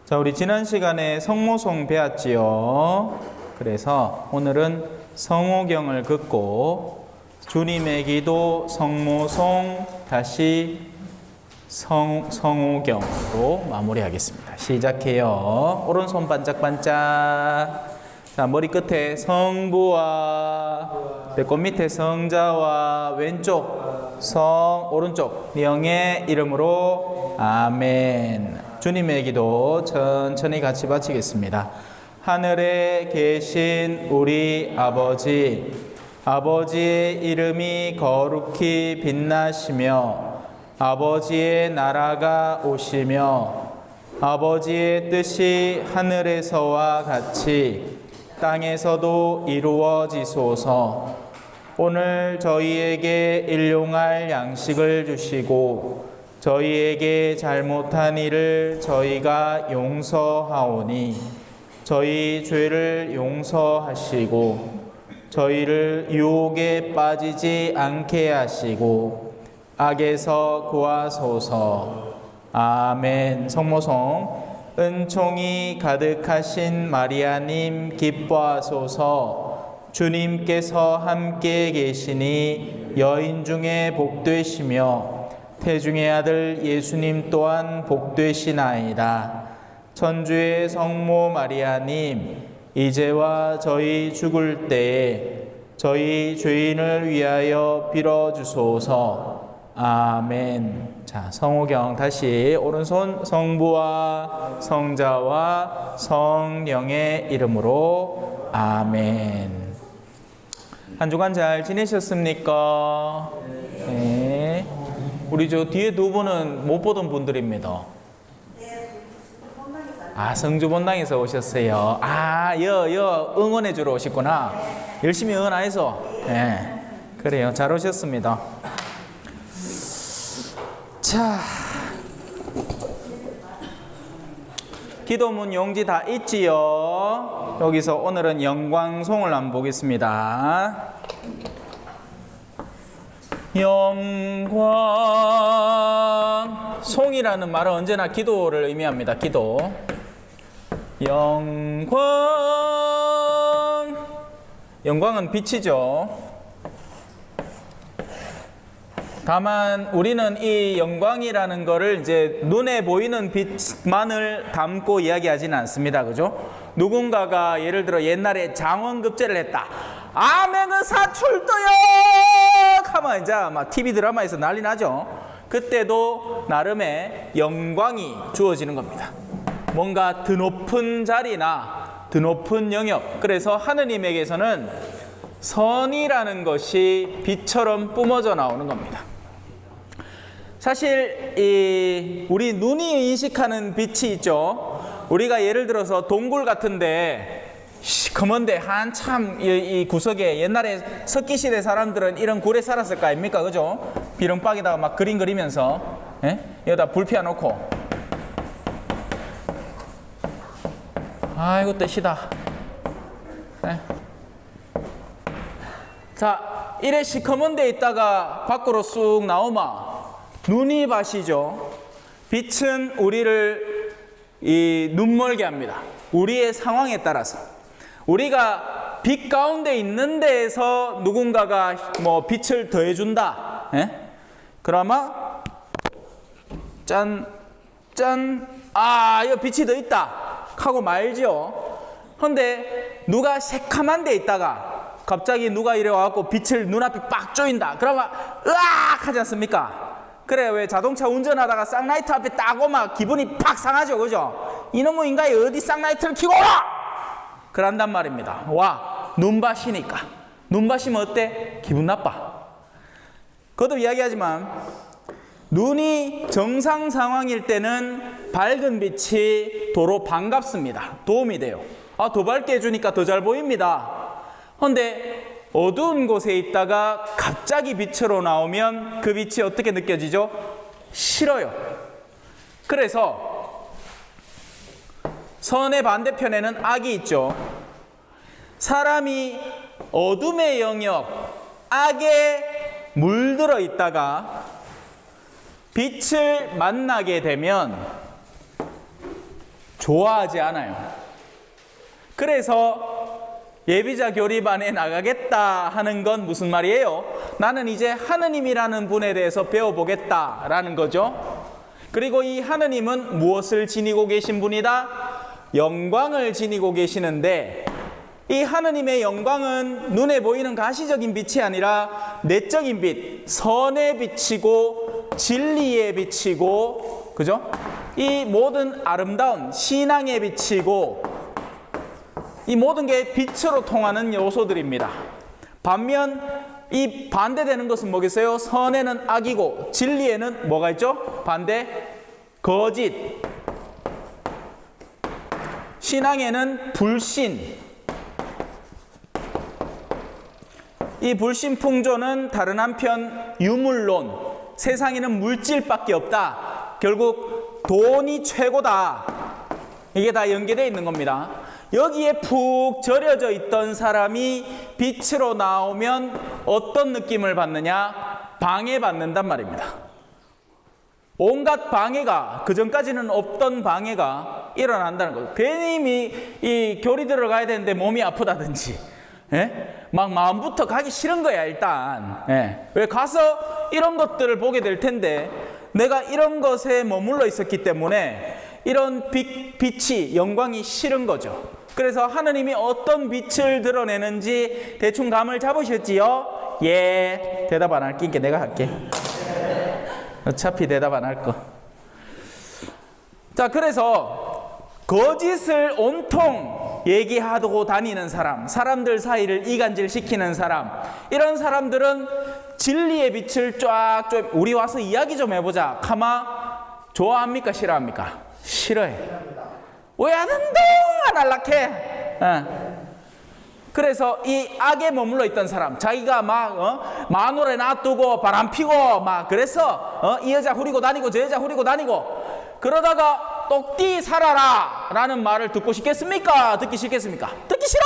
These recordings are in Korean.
자, 우리 지난 시간에 성모송 배웠지요. 그래서 오늘은 성호경을 긋고 주님의 기도, 성모송, 다시 성호경으로 마무리하겠습니다. 시작해요. 오른손 반짝반짝. 자, 머리 끝에 성부와 배꼽 밑에 성자와 왼쪽 성 오른쪽 영의 이름으로 아멘. 주님의 기도 천천히 같이 바치겠습니다. 하늘에 계신 우리 아버지, 아버지의 이름이 거룩히 빛나시며 아버지의 나라가 오시며 아버지의 뜻이 하늘에서와 같이 땅에서도 이루어지소서. 오늘 저희에게 일용할 양식을 주시고 저희에게 잘못한 일을 저희가 용서하오니 저희 죄를 용서하시고 저희를 유혹에 빠지지 않게 하시고 악에서 구하소서. 아멘. 성모송. 은총이 가득하신 마리아님 기뻐하소서. 주님께서 함께 계시니 여인 중에 복되시며 태중의 아들 예수님 또한 복되시나이다. 천주의 성모 마리아님, 이제와 저희 죽을 때에 저희 죄인을 위하여 빌어주소서. 아멘. 자, 성호경 다시 오른손 성부와 성자와 성령의 이름으로 아멘. 한 주간 잘 지내셨습니까? 네. 우리 저 뒤에 두 분은 못 보던 분들입니다. 아, 성주본당에서 오셨어요. 아, 응원해 주러 오셨구나. 열심히 응원해서. 네. 그래요. 잘 오셨습니다. 자, 기도문 용지 다 있지요? 여기서 오늘은 영광송을 한번 보겠습니다. 영광. 송이라는 말은 언제나 기도를 의미합니다. 기도. 영광. 영광은 빛이죠. 다만 우리는 이 영광이라는 거를 이제 눈에 보이는 빛만을 담고 이야기하지는 않습니다. 그죠? 누군가가 예를 들어 옛날에 장원급제를 했다. 아멘의 사출도요! 하면 이제 막 TV 드라마에서 난리 나죠. 그때도 나름의 영광이 주어지는 겁니다. 뭔가 드높은 자리나 드높은 영역. 그래서 하느님에게서는 선이라는 것이 빛처럼 뿜어져 나오는 겁니다. 사실 우리 눈이 인식하는 빛이 있죠. 우리가 예를 들어서 동굴 같은데 시커먼데 한참 이 구석에 옛날에 석기시대 사람들은 이런 굴에 살았을 거 아닙니까? 그죠? 비렁박에다가 막 그림 그리면서 여기다 불 피워놓고 아이고 뜻이다. 자, 이래 시커먼 데 있다가 밖으로 쑥 나오마 눈이 바시죠. 빛은 우리를 눈멀게 합니다. 우리의 상황에 따라서. 우리가 빛 가운데 있는 데에서 누군가가 뭐 빛을 더해준다. 그러면 짠, 여기 빛이 더 있다 하고 말죠. 근데 누가 새카만 데 있다가 갑자기 누가 이래 와갖고 빛을 눈앞이 빡 쪼인다. 그러면 으악 하지 않습니까? 그래, 왜 자동차 운전하다가 쌍라이트 앞에 딱 오면 기분이 팍 상하죠. 그죠? 이놈의 인간이 어디 쌍라이트를 켜고 와! 그런단 말입니다. 와, 눈밭이니까. 눈밭이면 어때? 기분 나빠. 거듭 이야기하지만 눈이 정상 상황일 때는 밝은 빛이 도로 반갑습니다. 도움이 돼요. 아, 더 밝게 해주니까 더 잘 보입니다. 그런데 어두운 곳에 있다가 갑자기 빛으로 나오면 그 빛이 어떻게 느껴지죠? 싫어요. 그래서 선의 반대편에는 악이 있죠. 사람이 어둠의 영역, 악에 물들어 있다가 빛을 만나게 되면 좋아하지 않아요. 그래서 예비자 교리반에 나가겠다 하는 건 무슨 말이에요? 나는 이제 하느님이라는 분에 대해서 배워보겠다라는 거죠. 그리고 이 하느님은 무엇을 지니고 계신 분이다? 영광을 지니고 계시는데, 이 하느님의 영광은 눈에 보이는 가시적인 빛이 아니라 내적인 빛, 선의 빛이고 진리의 빛이고, 그죠? 이 모든 아름다운 신앙의 빛이고, 이 모든 게 빛으로 통하는 요소들입니다. 반면 이 반대되는 것은 뭐겠어요? 선에는 악이고 진리에는 뭐가 있죠? 반대, 거짓. 신앙에는 불신. 이 불신풍조는 다른 한편 유물론, 세상에는 물질밖에 없다. 결국 돈이 최고다. 이게 다 연계되어 있는 겁니다. 여기에 푹 절여져 있던 사람이 빛으로 나오면 어떤 느낌을 받느냐? 방해받는단 말입니다. 온갖 방해가, 그전까지는 없던 방해가 일어난다는 거예요. 괜히 이 교리 들어가야 되는데 몸이 아프다든지, 막 마음부터 가기 싫은 거야 일단. 왜 가서 이런 것들을 보게 될 텐데, 내가 이런 것에 머물러 있었기 때문에 이런 빛이, 영광이 싫은 거죠. 그래서 하느님이 어떤 빛을 드러내는지 대충 감을 잡으셨지요? 예. 대답 안 할게. 내가 할게. 어차피 대답 안 할 거. 자, 그래서 거짓을 온통 얘기하고 다니는 사람, 사람들 사이를 이간질시키는 사람, 이런 사람들은 진리의 빛을 쫙 우리 와서 이야기 좀 해보자. 가마 좋아합니까? 싫어합니까? 싫어해. 왜 하는 동안 안락해? 그래서 이 악에 머물러 있던 사람, 자기가 막 마누라 놔두고 바람 피고 막 그래서 이 여자 후리고 다니고 저 여자 후리고 다니고 그러다가 똑띠 살아라 라는 말을 듣고 싶겠습니까? 듣기 싫겠습니까? 듣기 싫어!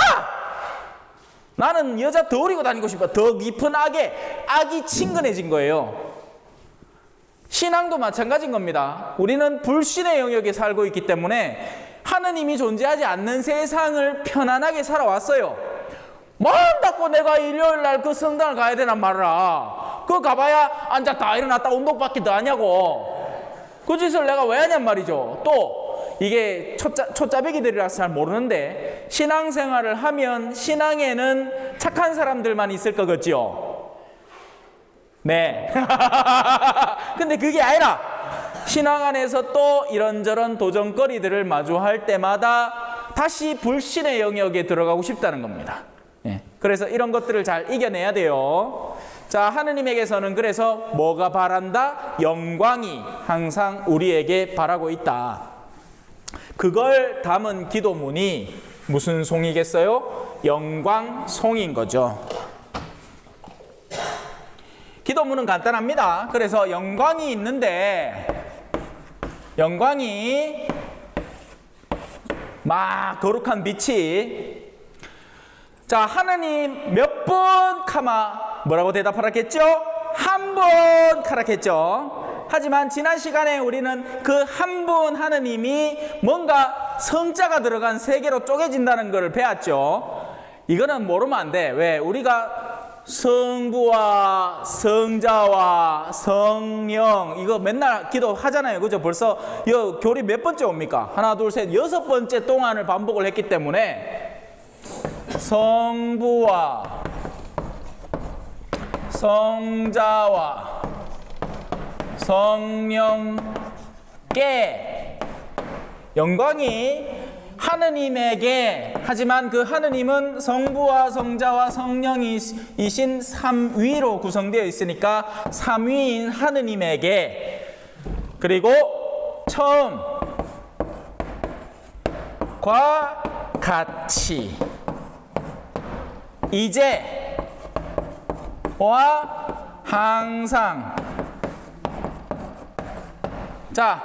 나는 여자 더 후리고 다니고 싶어. 더 깊은 악이 친근해진 거예요. 신앙도 마찬가지인 겁니다. 우리는 불신의 영역에 살고 있기 때문에 하느님이 존재하지 않는 세상을 편안하게 살아왔어요. 뭘 닫고 내가 일요일날 그 성당을 가야 되나 말이야. 그거 가봐야 앉았다 일어났다 운동밖에 더 하냐고. 그 짓을 내가 왜 하냔 말이죠. 또 이게 초짜배기들이라서 잘 모르는데, 신앙생활을 하면 신앙에는 착한 사람들만 있을 거겠지요. 네. 근데 그게 아니라 신앙 안에서 또 이런저런 도전거리들을 마주할 때마다 다시 불신의 영역에 들어가고 싶다는 겁니다. 그래서 이런 것들을 잘 이겨내야 돼요. 자, 하느님에게서는 그래서 뭐가 바란다? 영광이 항상 우리에게 바라고 있다. 그걸 담은 기도문이 무슨 송이겠어요? 영광송인 거죠. 기도문은 간단합니다. 그래서 영광이 있는데, 영광이 막 거룩한 빛이, 자, 하느님 몇 번 카마 뭐라고 대답하라겠죠? 한 번 카라겠죠. 하지만 지난 시간에 우리는 그 한 분 하느님이 뭔가 성자가 들어간 세 개로 쪼개진다는 걸 배웠죠. 이거는 모르면 안 돼. 왜? 우리가 성부와 성자와 성령 이거 맨날 기도하잖아요. 그죠? 벌써 이 교리 몇 번째 옵니까? 하나, 둘, 셋, 6번째 동안을 반복을 했기 때문에 성부와 성자와 성령께 영광이 하느님에게, 하지만 그 하느님은 성부와 성자와 성령이신 삼위로 구성되어 있으니까 삼위인 하느님에게, 그리고 처음과 같이 이제와 항상. 자,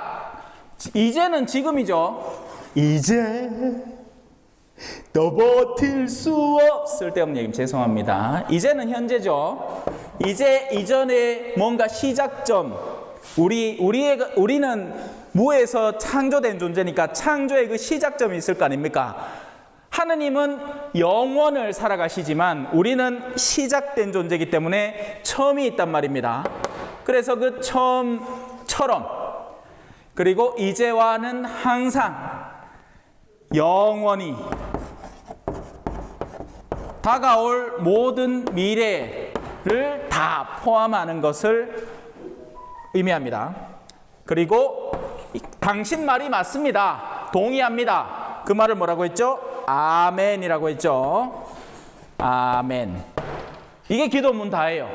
이제는 지금이죠. 이제 더 버틸 수 쓸데없는 얘기 죄송합니다. 이제는 현재죠. 이제 이전에 뭔가 시작점, 우리는 무에서 창조된 존재니까 창조의 그 시작점이 있을 거 아닙니까? 하느님은 영원을 살아가시지만 우리는 시작된 존재이기 때문에 처음이 있단 말입니다. 그래서 그 처음처럼, 그리고 이제와는 항상 영원히 다가올 모든 미래를 다 포함하는 것을 의미합니다. 그리고 당신 말이 맞습니다. 동의합니다. 그 말을 뭐라고 했죠? 아멘이라고 했죠. 아멘. 이게 기도문 다예요.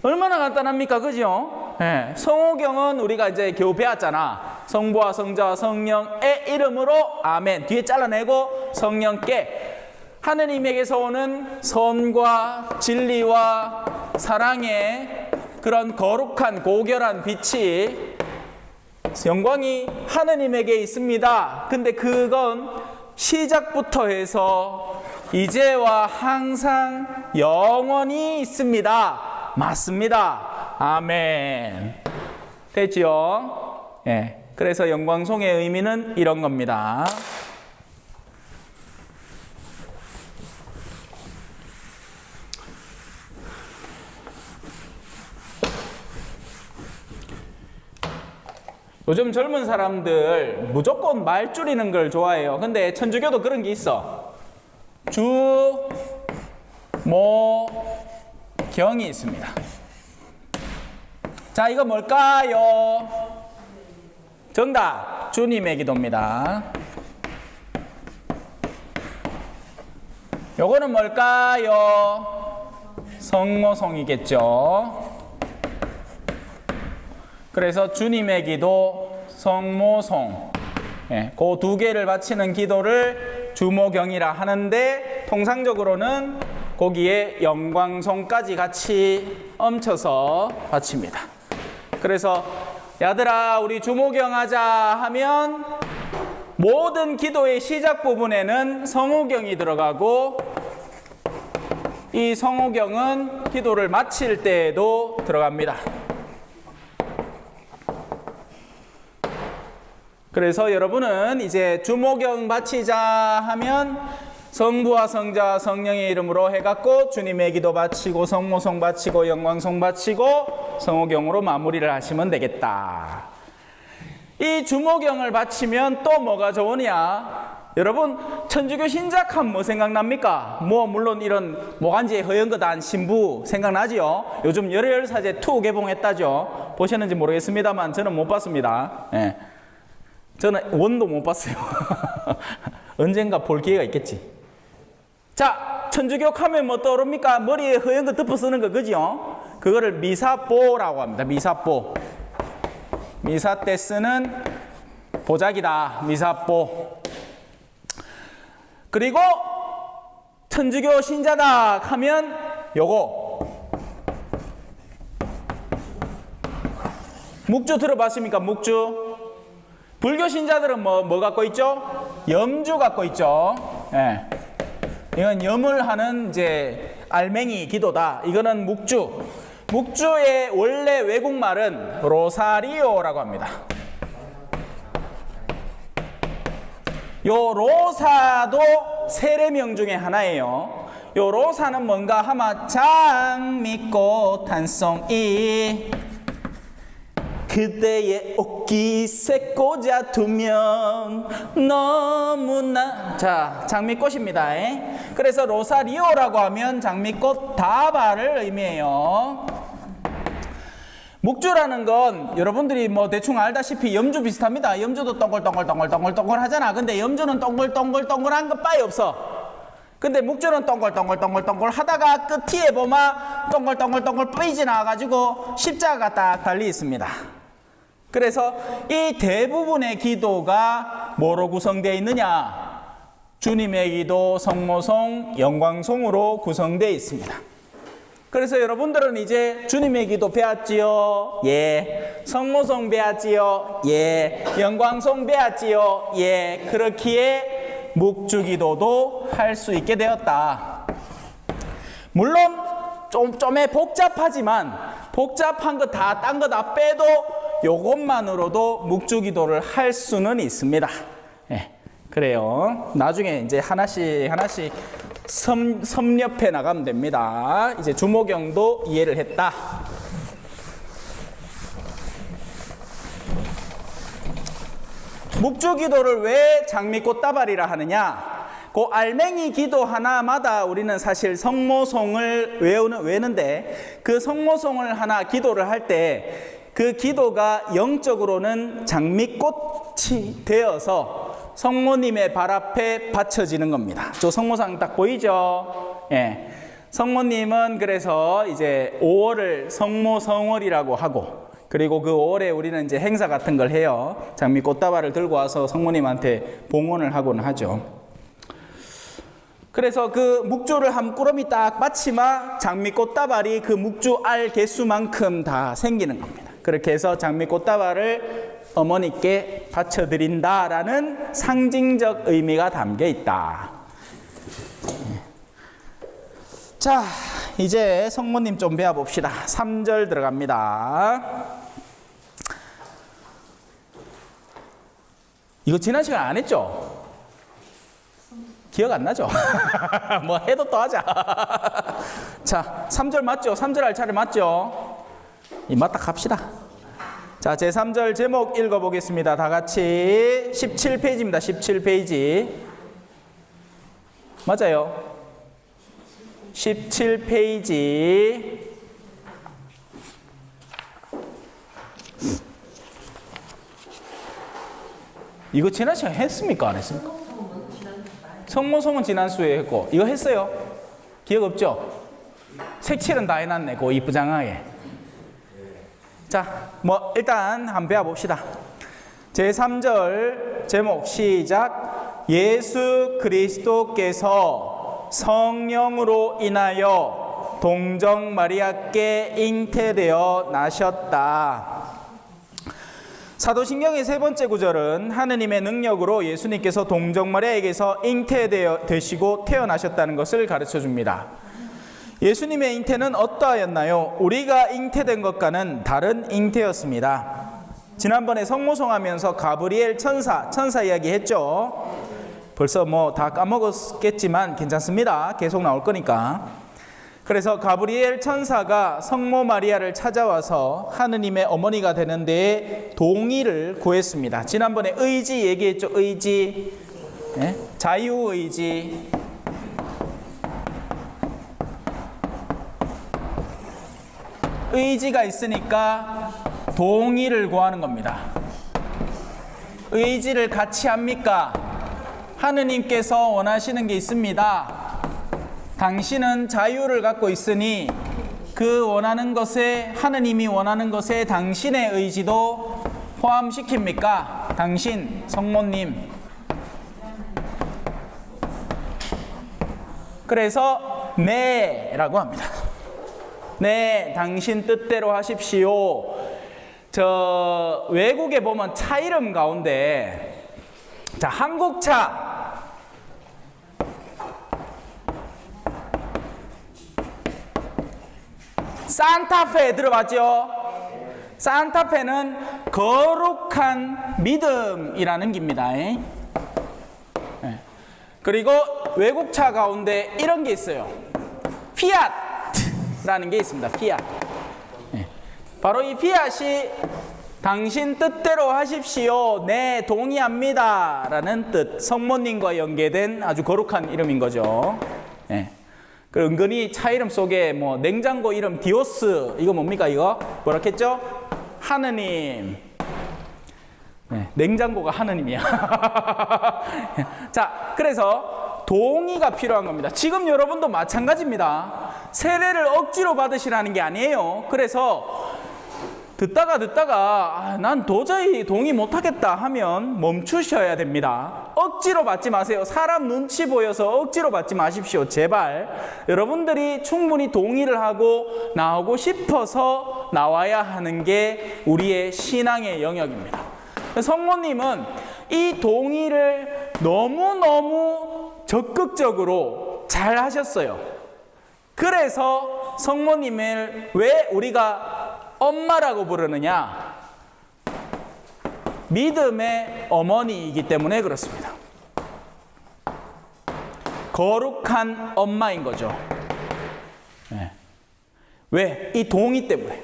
얼마나 간단합니까? 그죠? 네. 성호경은 우리가 이제 겨우 배웠잖아. 성부와 성자와 성령의 이름으로 아멘. 뒤에 잘라내고 성령께. 하느님에게서 오는 선과 진리와 사랑의 그런 거룩한 고결한 빛이, 영광이 하느님에게 있습니다. 근데 그건 시작부터 해서 이제와 항상 영원히 있습니다. 맞습니다. 아멘. 됐죠? 예. 그래서 영광송의 의미는 이런 겁니다. 요즘 젊은 사람들 무조건 말 줄이는 걸 좋아해요. 근데 천주교도 그런 게 있어. 주, 모, 경이 있습니다. 자, 이거 뭘까요? 정답, 주님의 기도입니다. 요거는 뭘까요? 성모송이겠죠. 그래서 주님의 기도, 성모송, 그 두 개를 바치는 기도를 주모경이라 하는데, 통상적으로는 거기에 영광송까지 같이 얹혀서 바칩니다. 그래서 야들아 우리 주모경 하자 하면 모든 기도의 시작 부분에는 성호경이 들어가고, 이 성호경은 기도를 마칠 때에도 들어갑니다. 그래서 여러분은 이제 주모경 바치자 하면 성부와 성자와 성령의 이름으로 해갖고 주님의 기도 바치고 성모송 바치고 영광송 바치고 성호경으로 마무리를 하시면 되겠다. 이 주모경을 바치면 또 뭐가 좋으냐? 여러분 천주교 신작하면 뭐 생각납니까? 뭐 물론 이런 모간지에 허연 거 단 신부 생각나지요? 요즘 열혈사제 2 개봉했다죠? 보셨는지 모르겠습니다만 저는 못 봤습니다. 예. 저는 원도 못 봤어요. 언젠가 볼 기회가 있겠지. 자, 천주교 하면 뭐 떠오릅니까? 머리에 허연 거 덮어 쓰는 거, 그죠? 그거를 미사보라고 합니다. 미사보. 미사 때 쓰는 보자기다. 미사보. 그리고 천주교 신자다 하면 요거. 묵주 들어봤습니까? 묵주. 불교 신자들은 뭐 갖고 있죠? 염주 갖고 있죠. 예. 이건 염을 하는 이제 알맹이 기도다. 이거는 묵주. 묵주의 원래 외국말은 로사리오라고 합니다. 요 로사도 세례명 중에 하나예요. 요 로사는 뭔가 하면 장미꽃 한 송이 그대의 옷깃에 꽂아두면 너무나, 자, 장미꽃입니다. 그래서 로사리오라고 하면 장미꽃 다발을 의미해요. 묵주라는 건 여러분들이 뭐 대충 알다시피 염주 비슷합니다. 염주도 동글동글 하잖아. 근데 염주는 동글동글한 것 빠이 없어. 근데 묵주는 동글 하다가 끝에 보면 동글 삐지 나와가지고 십자가가 딱 달리 있습니다. 그래서 이 대부분의 기도가 뭐로 구성되어 있느냐? 주님의 기도, 성모송, 영광송으로 구성되어 있습니다. 그래서 여러분들은 이제 주님의 기도 배웠지요? 예. 성모송 배웠지요? 예. 영광송 배웠지요? 예. 그렇기에 묵주기도도 할 수 있게 되었다. 물론 좀에 복잡하지만 복잡한 거 다 딴 거 다 빼도 요것만으로도 묵주기도를 할 수는 있습니다. 예, 그래요. 나중에 이제 하나씩 섭렵해 나가면 됩니다. 이제 주모경도 이해를 했다. 묵주기도를 왜 장미꽃다발이라 하느냐? 그 알맹이 기도 하나마다 우리는 사실 성모송을 외우는데, 그 성모송을 하나 기도를 할 때 그 기도가 영적으로는 장미꽃이 되어서 성모님의 발 앞에 바쳐지는 겁니다. 저 성모상 딱 보이죠? 예. 성모님은 그래서 이제 5월을 성모성월이라고 하고, 그리고 그 5월에 우리는 이제 행사 같은 걸 해요. 장미꽃다발을 들고 와서 성모님한테 봉헌을 하곤 하죠. 그래서 그 묵주를 한 꾸러미 딱 받치마 장미꽃다발이 그 묵주 알 개수만큼 다 생기는 겁니다. 그렇게 해서 장미꽃다발을 어머니께 바쳐드린다라는 상징적 의미가 담겨 있다. 자, 이제 성모님 좀 배워봅시다. 3절 들어갑니다. 이거 지난 시간 안 했죠? 기억 안 나죠? 뭐 해도 또 하자. 자, 3절 맞죠? 3절 할 차례 맞죠? 맞다 갑시다. 자, 제 3절 제목 읽어보겠습니다. 다 같이 17페이지입니다. 17페이지. 맞아요. 17페이지. 이거 지난 시간에 했습니까? 안 했습니까? 성모송은 지난 수에 했고, 이거 했어요? 기억 없죠? 색칠은 다 해놨네, 그 이쁘장하게. 자, 뭐 일단 한번 배워봅시다. 제3절 제목 시작. 예수 그리스도께서 성령으로 인하여 동정 마리아께 잉태되어 나셨다. 사도신경의 세 번째 구절은 하느님의 능력으로 예수님께서 동정 마리아에게서 잉태되시고 태어나셨다는 것을 가르쳐 줍니다. 예수님의 잉태는 어떠하였나요? 우리가 잉태된 것과는 다른 잉태였습니다. 지난번에 성모송하면서 가브리엘 천사 이야기 했죠. 벌써 뭐 다 까먹었겠지만 괜찮습니다. 계속 나올 거니까. 그래서 가브리엘 천사가 성모 마리아를 찾아와서 하느님의 어머니가 되는 데에 동의를 구했습니다. 지난번에 의지 얘기했죠. 의지. 네? 자유의지. 의지가 있으니까 동의를 구하는 겁니다. 의지를 같이 합니까? 하느님께서 원하시는 게 있습니다. 당신은 자유를 갖고 있으니 그 원하는 것에, 하느님이 원하는 것에 당신의 의지도 포함시킵니까? 당신, 성모님. 그래서 네 라고 합니다. 네, 당신 뜻대로 하십시오. 저 외국에 보면 차 이름 가운데, 자, 한국차 산타페 들어봤죠? 산타페는 거룩한 믿음이라는 겁니다. 네. 그리고 외국차 가운데 이런 게 있어요. 피아트라는 게 있습니다. 피아트. 네. 바로 이 피아트이 당신 뜻대로 하십시오. 네, 동의합니다. 라는 뜻. 성모님과 연계된 아주 거룩한 이름인 거죠. 네. 그 은근히 차 이름 속에 뭐 냉장고 이름 디오스, 이거 뭡니까 이거? 뭐라 했죠? 하느님. 네, 냉장고가 하느님이야. 자, 그래서 동의가 필요한 겁니다. 지금 여러분도 마찬가지입니다. 세례를 억지로 받으시라는 게 아니에요. 그래서 듣다가 난 도저히 동의 못하겠다 하면 멈추셔야 됩니다. 억지로 받지 마세요. 사람 눈치 보여서 억지로 받지 마십시오. 제발. 여러분들이 충분히 동의를 하고 나오고 싶어서 나와야 하는 게 우리의 신앙의 영역입니다. 성모님은 이 동의를 너무너무 적극적으로 잘 하셨어요. 그래서 성모님을 왜 우리가 엄마라고 부르느냐? 믿음의 어머니이기 때문에 그렇습니다. 거룩한 엄마인 거죠. 네. 왜? 이 동의 때문에.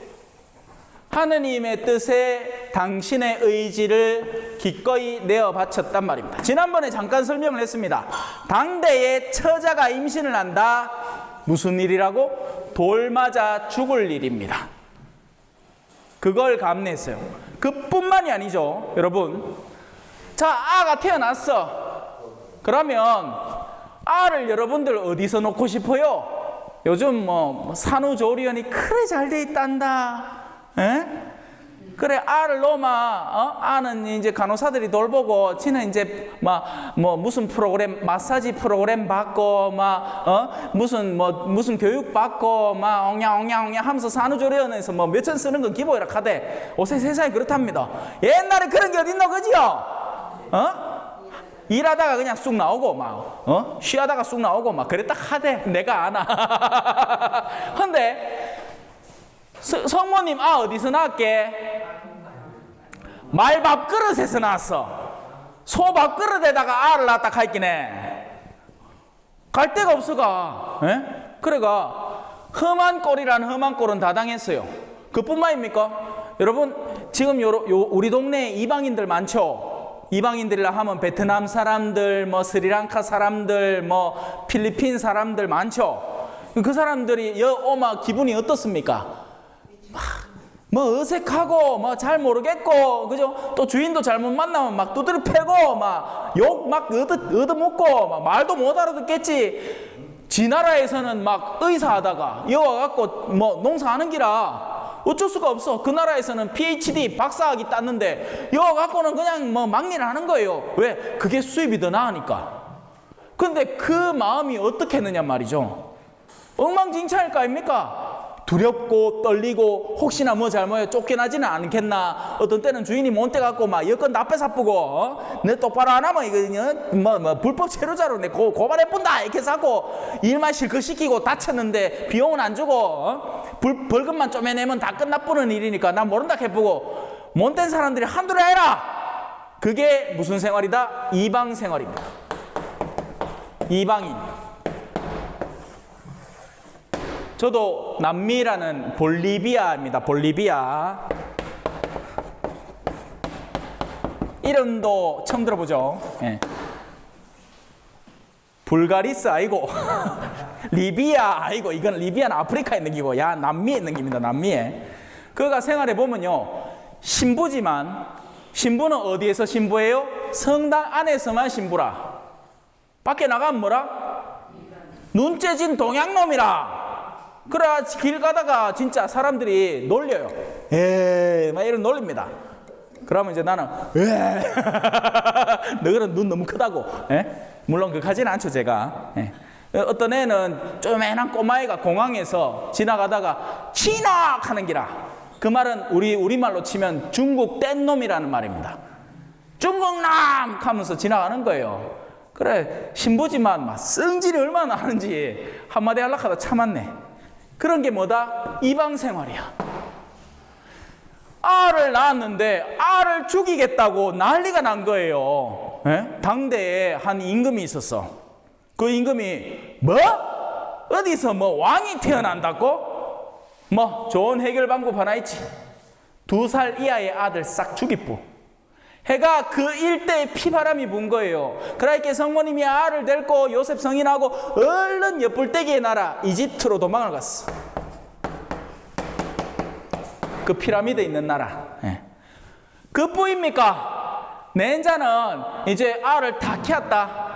하느님의 뜻에 당신의 의지를 기꺼이 내어 바쳤단 말입니다. 지난번에 잠깐 설명을 했습니다. 당대에 처자가 임신을 한다. 무슨 일이라고? 돌 맞아 죽을 일입니다. 그걸 감내했어요. 그뿐만이 아니죠, 여러분. 자, 아가 태어났어. 그러면 아를 여러분들 어디서 놓고 싶어요? 요즘 뭐 산후조리원이 그래 잘 돼 있단다. 에? 그래, 아를 놓으면 아는 이제 간호사들이 돌보고 지는 이제 뭐 무슨 프로그램, 마사지 프로그램 받고 무슨 교육 받고 엉냥엉냥 하면서 산후조리원에서 뭐 몇천 쓰는 건 기본이라 카대. 요새 세상이 그렇답니다. 옛날에 그런 게 어딨노, 그지요? 일하다가 그냥 쑥 나오고 쉬하다가 쑥 나오고 그랬다 하대. 내가 아나. 근데 성모님 어디서 나왔게? 말 밥그릇에서 나왔어. 소 밥그릇에다가 알을 낳았다 카있기네. 갈 데가 없어가. 그래가 험한 꼴이란 험한 꼴은 다 당했어요. 그뿐만입니까? 여러분, 지금 우리 동네에 이방인들 많죠. 이방인들이라 하면 베트남 사람들, 스리랑카 사람들, 필리핀 사람들 많죠. 그 사람들이 오마 기분이 어떻습니까? 어색하고 잘 모르겠고, 그죠? 또 주인도 잘못 만나면 막 두드려 패고 욕 얻어먹고 말도 못 알아듣겠지. 지 나라에서는 의사하다가 여와갖고 농사하는 기라 어쩔 수가 없어. 그 나라에서는 PhD 박사학위 땄는데 여와갖고는 그냥 막일 하는 거예요. 왜? 그게 수입이 더 나으니까. 근데 그 마음이 어떻게 했느냐 말이죠. 엉망진창일 거 아닙니까? 두렵고 떨리고 혹시나 잘못해 쫓겨나지는 않겠나. 어떤 때는 주인이 못 돼갖고 여권 다 뺏어쁘고 내 똑바로 안 하면 이거 불법 체류자로 내 고발해본다 이렇게 해서 하고 일만 실컷 시키고 다쳤는데 비용은 안 주고 벌금만 쪼매내면 다 끝나버리는 일이니까 난 모른다 해보고 못된 사람들이 한둘이 아니라. 그게 무슨 생활이다? 이방 생활입니다. 이방인. 저도 남미라는 볼리비아입니다. 볼리비아. 이름도 처음 들어보죠. 불가리스 아이고 리비아 아이고. 이건 리비아는 아프리카에 있는 기고 남미에 있는 기입니다. 남미에. 그가 생활해 보면요, 신부지만 신부는 어디에서 신부예요? 성당 안에서만 신부라. 밖에 나가면 뭐라? 눈째진 동양놈이라. 그래, 길 가다가 진짜 사람들이 놀려요. 이런 놀립니다. 그러면 이제 나는 너희는 눈 너무 크다고. 물론 그렇게하지는 않죠, 제가. 어떤 애는 쪼매난 꼬마애가 공항에서 지나가다가 진악 하는 기라. 그 말은 우리말로 치면 중국 뗀놈이라는 말입니다. 중국남 하면서 지나가는 거예요. 그래, 신부지만 성질이 얼마나 나는지 한마디 하려고 하다 참았네. 그런 게 뭐다? 이방 생활이야. 알을 낳았는데 알을 죽이겠다고 난리가 난 거예요. 당대에 한 임금이 있었어. 그 임금이 어디서 왕이 태어난다고? 좋은 해결 방법 하나 있지. 2살 이하의 아들 싹 죽이뿌. 해가 그 일대에 피바람이 분 거예요. 그러니까 성모님이 알을 데리고 요셉 성인하고 얼른 옆불떼기의 나라 이집트로 도망을 갔어. 그 피라미드 있는 나라. 그뿐입니까? 낸자는 이제 알을 다 키웠다.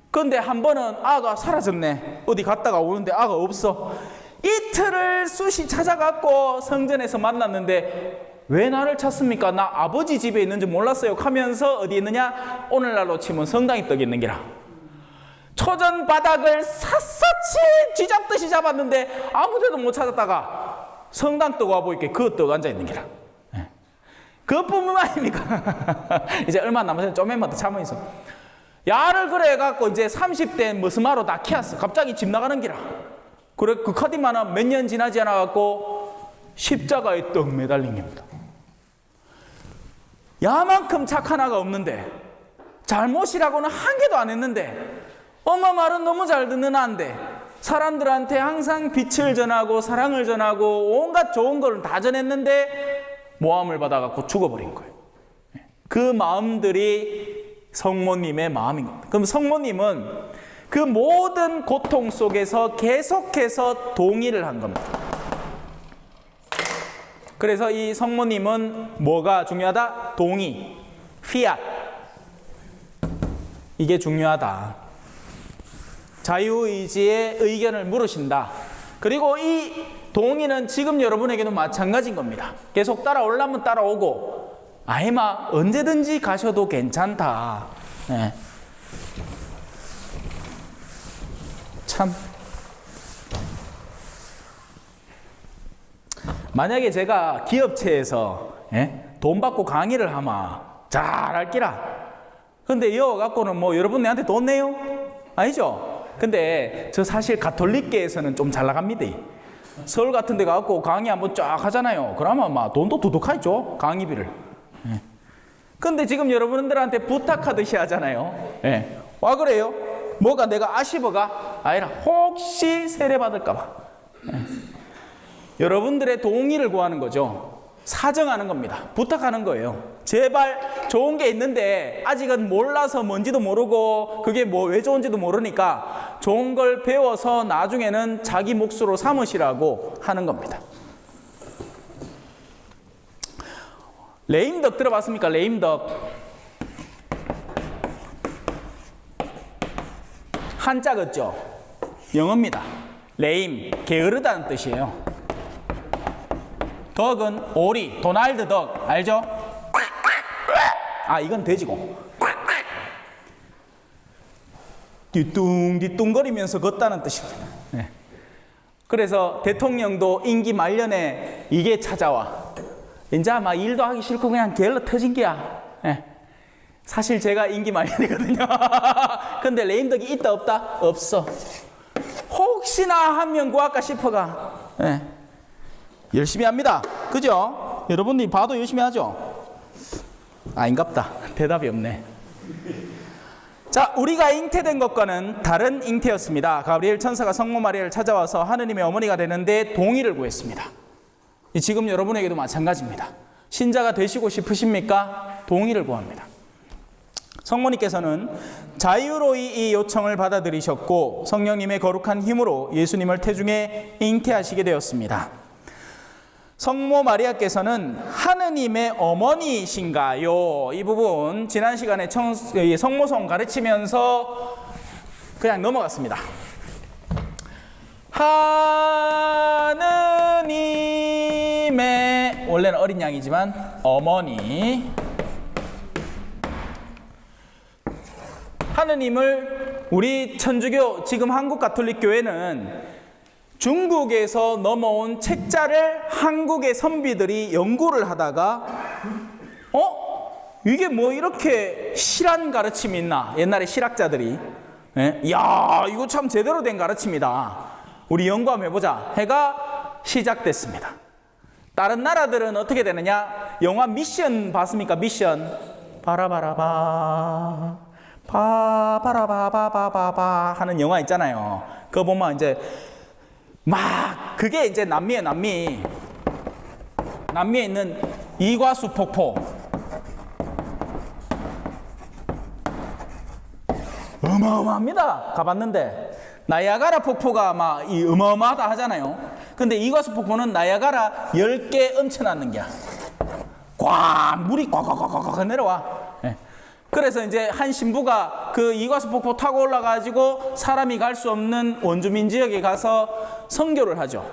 근데 한 번은 아가 사라졌네. 어디 갔다가 오는데 아가 없어. 이틀을 수시 찾아갔고 성전에서 만났는데 왜 나를 찾습니까? 나 아버지 집에 있는지 몰랐어요 하면서 어디 있느냐? 오늘날로 치면 성당에 떡 있는 기라. 초전 바닥을 샅샅이 쥐잡듯이 잡았는데 아무데도 못 찾았다가 성당 떡 와보니까 그 떡 앉아 있는 기라. 그뿐만 아닙니까? 이제 얼마 남았어요. 좀만 더 참아있어. 야를 그래 해갖고 이제 30대 머스마로 다 키웠어. 갑자기 집 나가는 기라. 그래, 그 카디만은 몇 년 지나지 않아갖고 십자가에 떡 매달린 겁니다. 야만큼 착한 아가 없는데, 잘못이라고는 한 개도 안 했는데, 엄마 말은 너무 잘 듣는 아인데 사람들한테 항상 빛을 전하고 사랑을 전하고 온갖 좋은 걸 다 전했는데 모함을 받아갖고 죽어버린 거예요. 그 마음들이 성모님의 마음인 겁니다. 그럼 성모님은 그 모든 고통 속에서 계속해서 동의를 한 겁니다. 그래서 이 성모님은 뭐가 중요하다? 동의, 피앗. 이게 중요하다. 자유의지의 의견을 물으신다. 그리고 이 동의는 지금 여러분에게도 마찬가지인 겁니다. 계속 따라오려면 따라오고, 아이마 언제든지 가셔도 괜찮다. 네. 참, 만약에 제가 기업체에서 돈 받고 강의를 하면 잘할 끼라. 근데 이어 갖고는 뭐 여러분 내한테 돈 내요? 아니죠? 근데 저 사실 가톨릭계에서는 좀 잘 나갑니다. 서울 같은 데 가갖고 강의 한번 쫙 하잖아요. 그러면 막 돈도 두둑하죠, 강의비를. 근데 지금 여러분들한테 부탁하듯이 하잖아요. 와 그래요? 뭐가 내가 아쉬워가? 아니라 혹시 세례 받을까봐. 여러분들의 동의를 구하는 거죠. 사정하는 겁니다. 부탁하는 거예요. 제발 좋은 게 있는데 아직은 몰라서 뭔지도 모르고 그게 뭐 왜 좋은지도 모르니까 좋은 걸 배워서 나중에는 자기 몫으로 삼으시라고 하는 겁니다. 레임덕 들어봤습니까? 레임덕. 한자 긋죠? 영어입니다. 레임, 게으르다는 뜻이에요. 덕은 오리, 도날드 덕 알죠? 아, 이건 돼지고. 뒤뚱뒤뚱거리면서 걷다는 뜻입니다. 네. 그래서 대통령도 임기 말년에 이게 찾아와. 이제 막 일도 하기 싫고 그냥 게을러 터진 게야. 네. 사실 제가 임기 말년이거든요. 근데 레임덕이 있다 없다? 없어. 혹시나 한 명 구할까 싶어가. 네. 열심히 합니다. 그죠? 여러분들이 봐도 열심히 하죠? 아닌갑다. 대답이 없네. 자, 우리가 잉태된 것과는 다른 잉태였습니다. 가브리엘 천사가 성모 마리아를 찾아와서 하느님의 어머니가 되는데 동의를 구했습니다. 지금 여러분에게도 마찬가지입니다. 신자가 되시고 싶으십니까? 동의를 구합니다. 성모님께서는 자유로이 이 요청을 받아들이셨고 성령님의 거룩한 힘으로 예수님을 태중에 잉태하시게 되었습니다. 성모 마리아께서는 하느님의 어머니이신가요? 이 부분 지난 시간에 성모성 가르치면서 그냥 넘어갔습니다. 하느님의, 원래는 어린 양이지만 어머니, 하느님을 우리 천주교, 지금 한국 가톨릭 교회는 중국에서 넘어온 책자를 한국의 선비들이 연구를 하다가 이게 뭐 이렇게 실한 가르침이 있나? 옛날에 실학자들이 이야 이거 참 제대로 된 가르침이다. 우리 연구 한번 해보자 해가 시작됐습니다. 다른 나라들은 어떻게 되느냐? 영화 미션 봤습니까? 미션 바라바라바 바바라바바바바 하는 영화 있잖아요. 그거 보면 이제 막 그게 이제 남미에 있는 이과수 폭포, 어마어마합니다. 가봤는데 나이아가라 폭포가 막 이 어마어마하다 하잖아요. 근데 이과수 폭포는 나이아가라 10개 얹혀놨는 게야. 꽉 물이 꽉 내려와. 그래서 이제 한 신부가 그 이과수 폭포 타고 올라가지고 사람이 갈 수 없는 원주민 지역에 가서 선교를 하죠.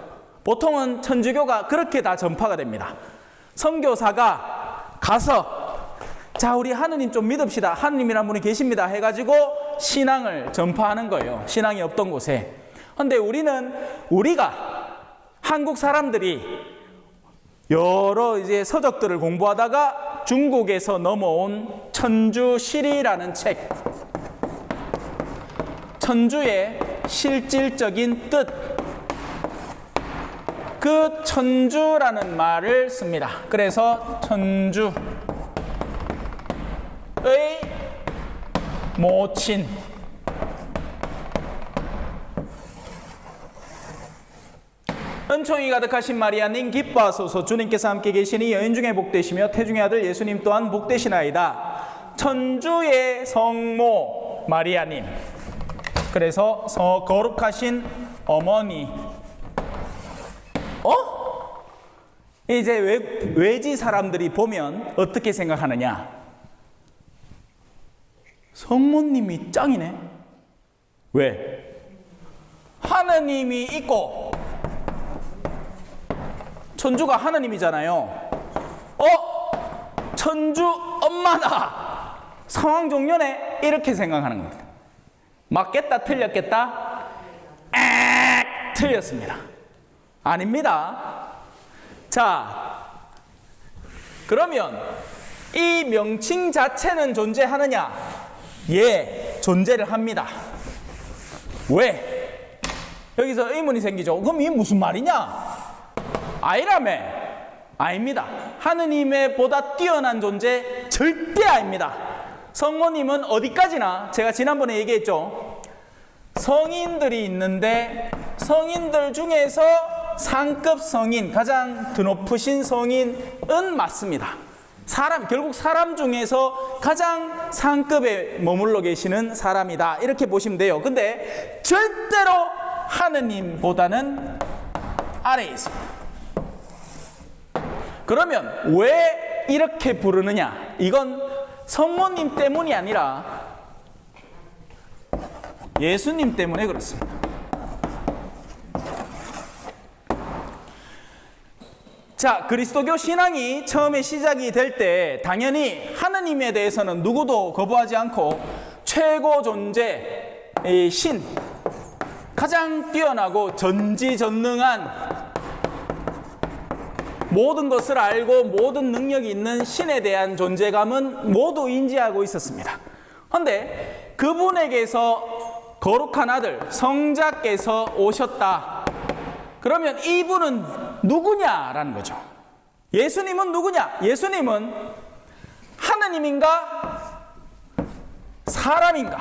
보통은 천주교가 그렇게 다 전파가 됩니다. 선교사가 가서 자 우리 하느님 좀 믿읍시다. 하느님이란 분이 계십니다. 해가지고 신앙을 전파하는 거예요. 신앙이 없던 곳에. 근데 우리가 한국 사람들이 여러 이제 서적들을 공부하다가 중국에서 넘어온 천주시리라는 책, 천주의 실질적인 뜻, 그 천주라는 말을 씁니다. 그래서 천주, 모친. 은총이 가득하신 마리아님 기뻐하소서. 주님께서 함께 계시니 여인 중에 복되시며 태중의 아들 예수님 또한 복되시나이다. 천주의 성모 마리아님. 그래서 거룩하신 어머니. 이제 외지 사람들이 보면 어떻게 생각하느냐? 성모님이 짱이네. 왜? 하느님이 있고 천주가 하느님이잖아요. 천주 엄마다. 상황 종료네. 이렇게 생각하는 겁니다. 맞겠다, 틀렸겠다? 틀렸습니다. 아닙니다. 자, 그러면 이 명칭 자체는 존재하느냐? 예, 존재를 합니다. 왜? 여기서 의문이 생기죠. 그럼 이게 무슨 말이냐? 아니라며. 아닙니다. 하느님의 보다 뛰어난 존재 절대 아닙니다. 성모님은 어디까지나, 제가 지난번에 얘기했죠. 성인들이 있는데 성인들 중에서 상급 성인, 가장 드높으신 성인은 맞습니다. 결국 사람 중에서 가장 상급에 머물러 계시는 사람이다. 이렇게 보시면 돼요. 근데 절대로 하느님보다는 아래에 있습니다. 그러면 왜 이렇게 부르느냐? 이건 성모님 때문이 아니라 예수님 때문에 그렇습니다. 자, 그리스도교 신앙이 처음에 시작이 될 때 당연히 하느님에 대해서는 누구도 거부하지 않고 최고 존재, 신, 가장 뛰어나고 전지전능한 모든 것을 알고 모든 능력이 있는 신에 대한 존재감은 모두 인지하고 있었습니다. 그런데 그분에게서 거룩한 아들 성자께서 오셨다. 그러면 이분은 누구냐라는 거죠. 예수님은 누구냐? 예수님은 하느님인가? 사람인가?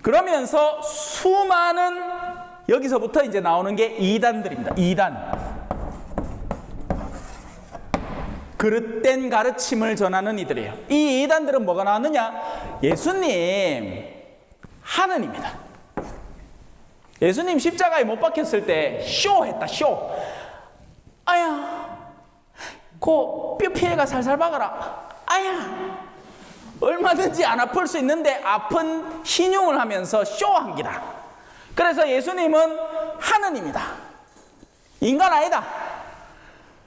그러면서 수많은, 여기서부터 이제 나오는 게 이단들입니다. 이단. 그릇된 가르침을 전하는 이들이에요. 이 이단들은 뭐가 나왔느냐? 예수님 하느님이다. 예수님 십자가에 못 박혔을 때 쇼했다. 쇼. 아야, 그 뼈 피해가 살살 박아라. 아야, 얼마든지 안 아플 수 있는데 아픈 신용을 하면서 쇼한 기다. 그래서 예수님은 하느님이다. 인간 아니다.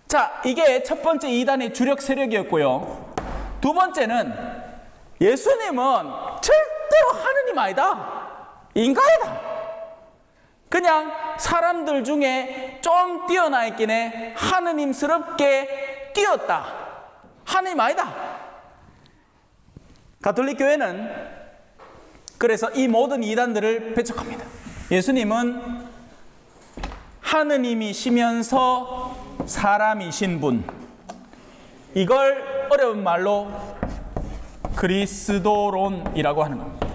자, 이게 첫 번째 이단의 주력 세력이었고요. 두 번째는 예수님은 절대로 하느님 아니다. 인간이다. 그냥 사람들 중에 좀 뛰어나 있긴 해. 하느님스럽게 뛰었다. 하느님 아니다. 가톨릭 교회는 그래서 이 모든 이단들을 배척합니다. 예수님은 하느님이시면서 사람이신 분. 이걸 어려운 말로 그리스도론이라고 하는 겁니다.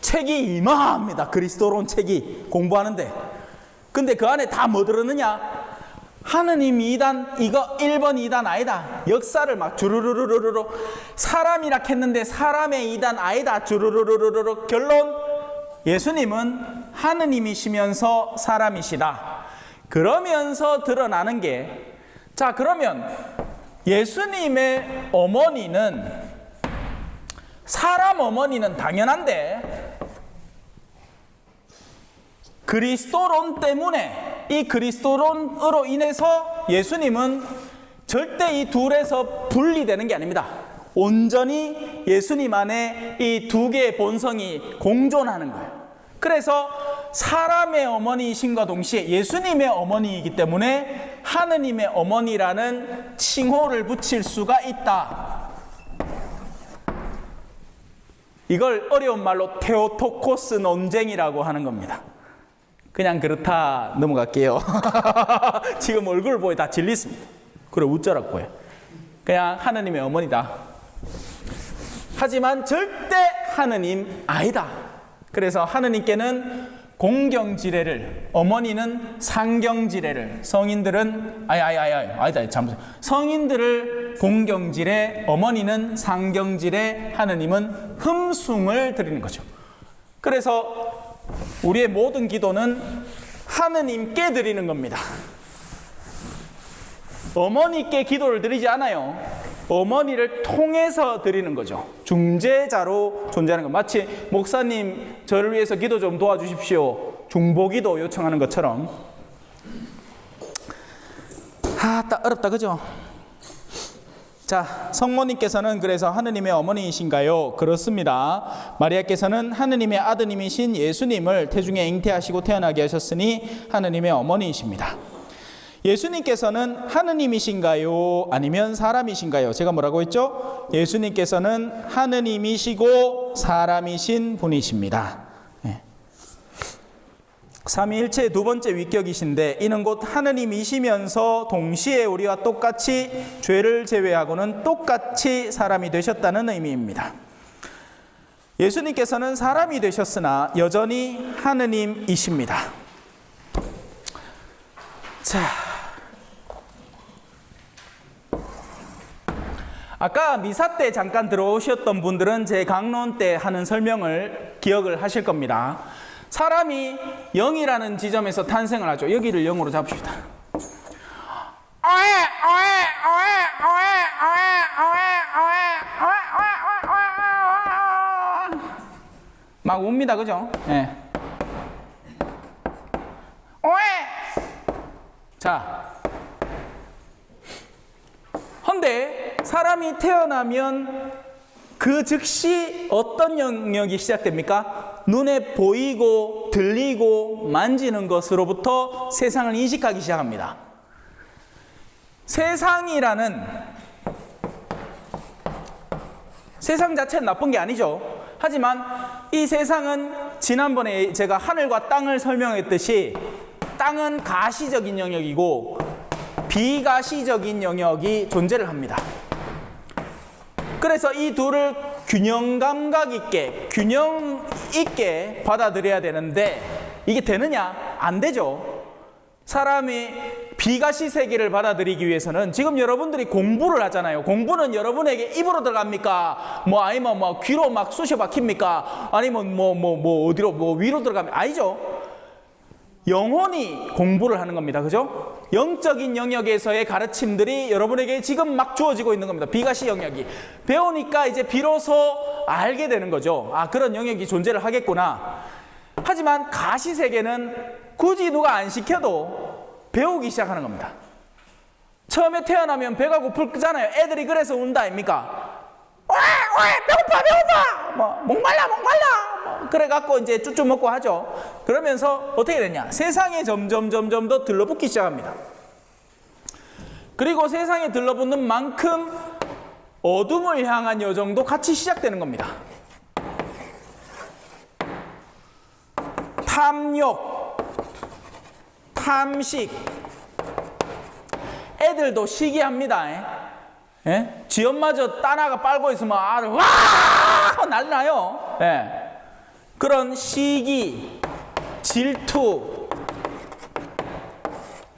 책이 이마합니다. 그리스도론 책이 공부하는데. 근데 그 안에 다 뭐 들었느냐? 하느님 2단, 이거 1번 2단 아니다. 역사를 막 주르르르르르. 사람이라 했는데 사람의 2단 아니다. 주르르르르르. 결론, 예수님은 하느님이시면서 사람이시다. 그러면서 드러나는 게, 자, 그러면 예수님의 어머니는, 사람 어머니는 당연한데 그리스도론 때문에, 이 그리스도론으로 인해서 예수님은 절대 이 둘에서 분리되는 게 아닙니다. 온전히 예수님 안에 이 두 개의 본성이 공존하는 거예요. 그래서 사람의 어머니이심과 동시에 예수님의 어머니이기 때문에 하느님의 어머니라는 칭호를 붙일 수가 있다. 이걸 어려운 말로 테오토코스 논쟁이라고 하는 겁니다. 그냥 그렇다 넘어갈게요. 지금 얼굴 보여 다 질리습니다. 그래 웃자라고요. 그냥 하느님의 어머니다. 하지만 절대 하느님 아니다. 그래서 하느님께는 공경지례를, 어머니는 상경지례를, 성인들은 아니다 잘못. 성인들을 공경지례, 어머니는 상경지례, 하느님은 흠숭을 드리는 거죠. 그래서 우리의 모든 기도는 하느님께 드리는 겁니다. 어머니께 기도를 드리지 않아요. 어머니를 통해서 드리는 거죠. 중재자로 존재하는 것. 마치 목사님 저를 위해서 기도 좀 도와주십시오. 중보기도 요청하는 것처럼. 딱 어렵다 그죠? 자, 성모님께서는 그래서 하느님의 어머니이신가요? 그렇습니다. 마리아께서는 하느님의 아드님이신 예수님을 태중에 잉태하시고 태어나게 하셨으니 하느님의 어머니이십니다. 예수님께서는 하느님이신가요? 아니면 사람이신가요? 제가 뭐라고 했죠? 예수님께서는 하느님이시고 사람이신 분이십니다. 삼위일체의 두 번째 위격이신데 이는 곧 하느님이시면서 동시에 우리와 똑같이 죄를 제외하고는 똑같이 사람이 되셨다는 의미입니다. 예수님께서는 사람이 되셨으나 여전히 하느님이십니다. 자, 아까 미사 때 잠깐 들어오셨던 분들은 제 강론 때 하는 설명을 기억을 하실 겁니다. 사람이 영이라는 지점에서 탄생을 하죠. 여기를 영으로 잡읍시다. 막 웁니다, 그죠? 예. 자, 헌데 사람이 태어나면 그 즉시 어떤 영역이 시작됩니까? 눈에 보이고 들리고 만지는 것으로부터 세상을 인식하기 시작합니다. 세상이라는 세상 자체는 나쁜 게 아니죠. 하지만 이 세상은 지난번에 제가 하늘과 땅을 설명했듯이 땅은 가시적인 영역이고 비가시적인 영역이 존재를 합니다. 그래서 이 둘을 균형 감각 있게, 균형 있게 받아들여야 되는데 이게 되느냐? 안 되죠. 사람이 비가시 세계를 받아들이기 위해서는 지금 여러분들이 공부를 하잖아요. 공부는 여러분에게 입으로 들어갑니까? 아니면 귀로 막 쑤셔 박힙니까? 아니면 어디로 위로 들어갑니까? 아니죠. 영혼이 공부를 하는 겁니다. 그죠? 영적인 영역에서의 가르침들이 여러분에게 지금 막 주어지고 있는 겁니다. 비가시 영역이. 배우니까 이제 비로소 알게 되는 거죠. 아, 그런 영역이 존재를 하겠구나. 하지만 가시 세계는 굳이 누가 안 시켜도 배우기 시작하는 겁니다. 처음에 태어나면 배가 고프잖아요. 애들이 그래서 운다 아닙니까? 배고파! 목말라! 그래갖고 이제 쭈쭈 먹고 하죠. 그러면서 어떻게 되냐? 세상에 점점 더 들러붙기 시작합니다. 그리고 세상에 들러붙는 만큼 어둠을 향한 여정도 같이 시작되는 겁니다. 탐욕, 탐식. 애들도 시기합니다. 예? 지 엄마저 따나가 빨고 있으면 아들 와 난리 나요. 예. 그런 시기, 질투,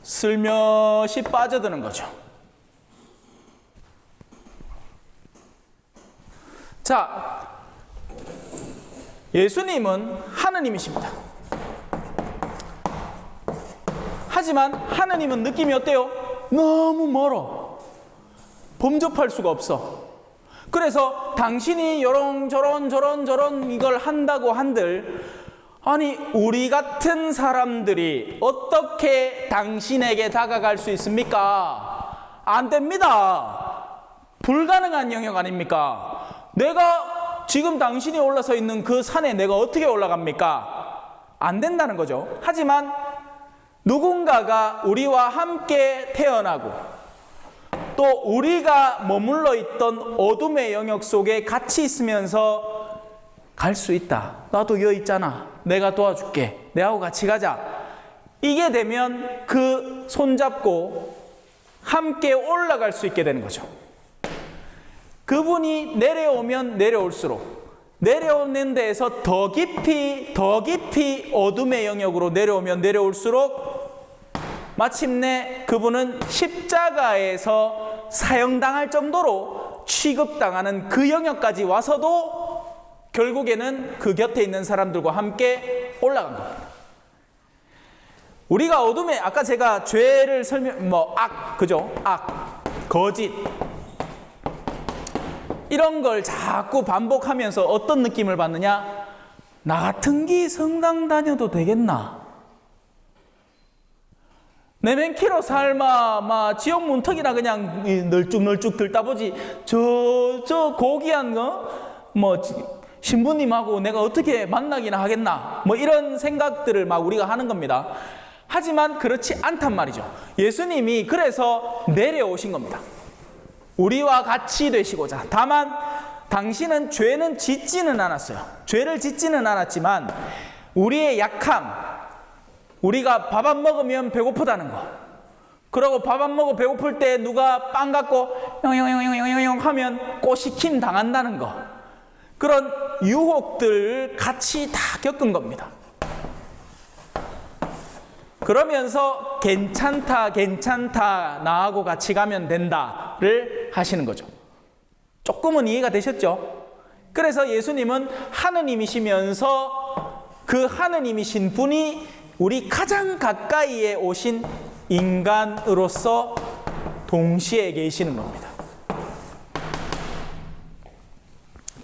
슬며시 빠져드는 거죠. 자, 예수님은 하느님이십니다. 하지만 하느님은 느낌이 어때요? 너무 멀어. 범접할 수가 없어. 그래서 당신이 저런 이걸 한다고 한들 아니 우리 같은 사람들이 어떻게 당신에게 다가갈 수 있습니까? 안 됩니다. 불가능한 영역 아닙니까? 내가 지금 당신이 올라서 있는 그 산에 내가 어떻게 올라갑니까? 안 된다는 거죠. 하지만 누군가가 우리와 함께 태어나고 또 우리가 머물러 있던 어둠의 영역 속에 같이 있으면서 갈 수 있다. 나도 여기 있잖아. 내가 도와줄게. 내하고 같이 가자. 이게 되면 그 손잡고 함께 올라갈 수 있게 되는 거죠. 그분이 내려오면 내려올수록 내려오는 데에서 더 깊이 어둠의 영역으로 내려오면 내려올수록 마침내 그분은 십자가에서 사형당할 정도로 취급당하는 그 영역까지 와서도 결국에는 그 곁에 있는 사람들과 함께 올라간 겁니다. 우리가 어둠에 아까 제가 죄를 그죠? 거짓 이런 걸 자꾸 반복하면서 어떤 느낌을 받느냐? 나 같은 기 성당 다녀도 되겠나? 내 맨키로 삶아 지옥 문턱이나 그냥 널쭉널쭉 들다 보지 저 고귀한 신부님하고 내가 어떻게 만나기나 하겠나? 이런 생각들을 막 우리가 하는 겁니다. 하지만 그렇지 않단 말이죠. 예수님이 그래서 내려오신 겁니다. 우리와 같이 되시고자. 다만 당신은 죄는 짓지는 않았어요. 죄를 짓지는 않았지만 우리의 약함, 우리가 밥 안 먹으면 배고프다는 거, 그러고 밥 안 먹고 배고플 때 누가 빵 갖고 영영영영영 하면 꼬시킴 당한다는 거, 그런 유혹들을 같이 다 겪은 겁니다. 그러면서 괜찮다 나하고 같이 가면 된다를 하시는 거죠. 조금은 이해가 되셨죠? 그래서 예수님은 하느님이시면서 그 하느님이신 분이 우리 가장 가까이에 오신 인간으로서 동시에 계시는 겁니다.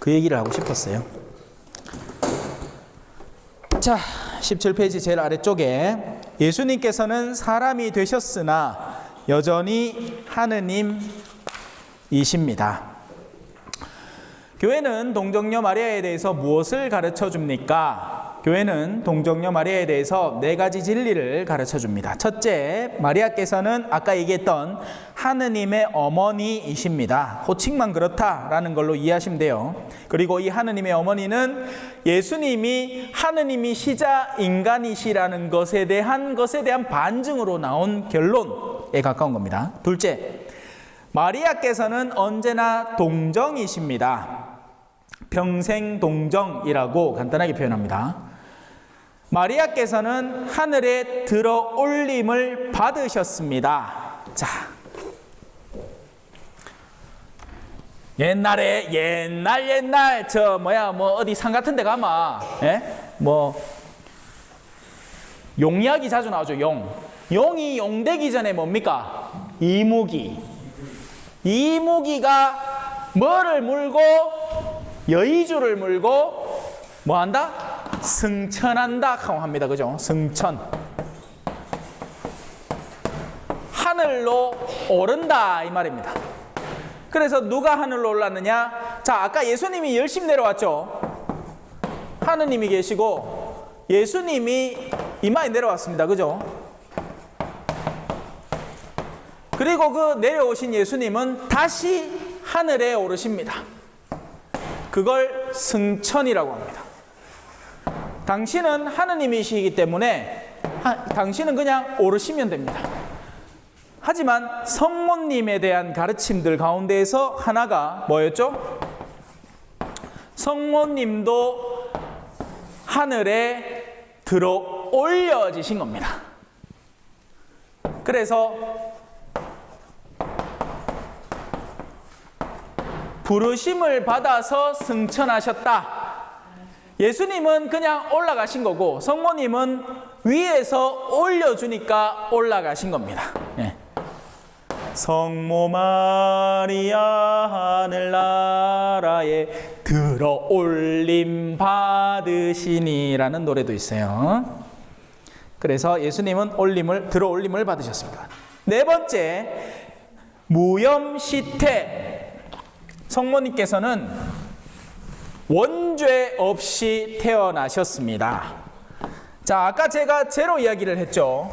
그 얘기를 하고 싶었어요. 자, 17페이지 제일 아래쪽에 예수님께서는 사람이 되셨으나 여전히 하느님이십니다. 교회는 동정녀 마리아에 대해서 무엇을 가르쳐 줍니까? 교회는 동정녀 마리아에 대해서 4가지 진리를 가르쳐 줍니다. 첫째, 마리아께서는 아까 얘기했던 하느님의 어머니이십니다. 호칭만 그렇다라는 걸로 이해하시면 돼요. 그리고 이 하느님의 어머니는 예수님이 하느님이시자 인간이시라는 것에 대한 반증으로 나온 결론에 가까운 겁니다. 둘째, 마리아께서는 언제나 동정이십니다. 평생 동정이라고 간단하게 표현합니다. 마리아께서는 하늘에 들어 올림을 받으셨습니다. 자, 옛날 어디 산 같은 데 가면 용 이야기 자주 나오죠. 용이 용되기 전에 뭡니까? 이무기가 뭐를 물고 여의주를 물고 뭐한다? 승천한다 하고 합니다. 그죠? 승천. 하늘로 오른다 이 말입니다. 그래서 누가 하늘로 올랐느냐? 자, 아까 예수님이 열심히 내려왔죠. 하느님이 계시고 예수님이 이마에 내려왔습니다. 그죠? 그리고 그 내려오신 예수님은 다시 하늘에 오르십니다. 그걸 승천이라고 합니다. 당신은 하느님이시기 때문에 당신은 그냥 오르시면 됩니다. 하지만 성모님에 대한 가르침들 가운데에서 하나가 뭐였죠? 성모님도 하늘에 들어 올려지신 겁니다. 그래서 부르심을 받아서 승천하셨다. 예수님은 그냥 올라가신 거고 성모님은 위에서 올려주니까 올라가신 겁니다. 성모 마리아 하늘나라에 들어 올림 받으시니라는 노래도 있어요. 그래서 예수님은 들어 올림을 받으셨습니다. 네 번째, 무염시태. 성모님께서는 원죄 없이 태어나셨습니다. 자, 아까 제가 제로 이야기를 했죠.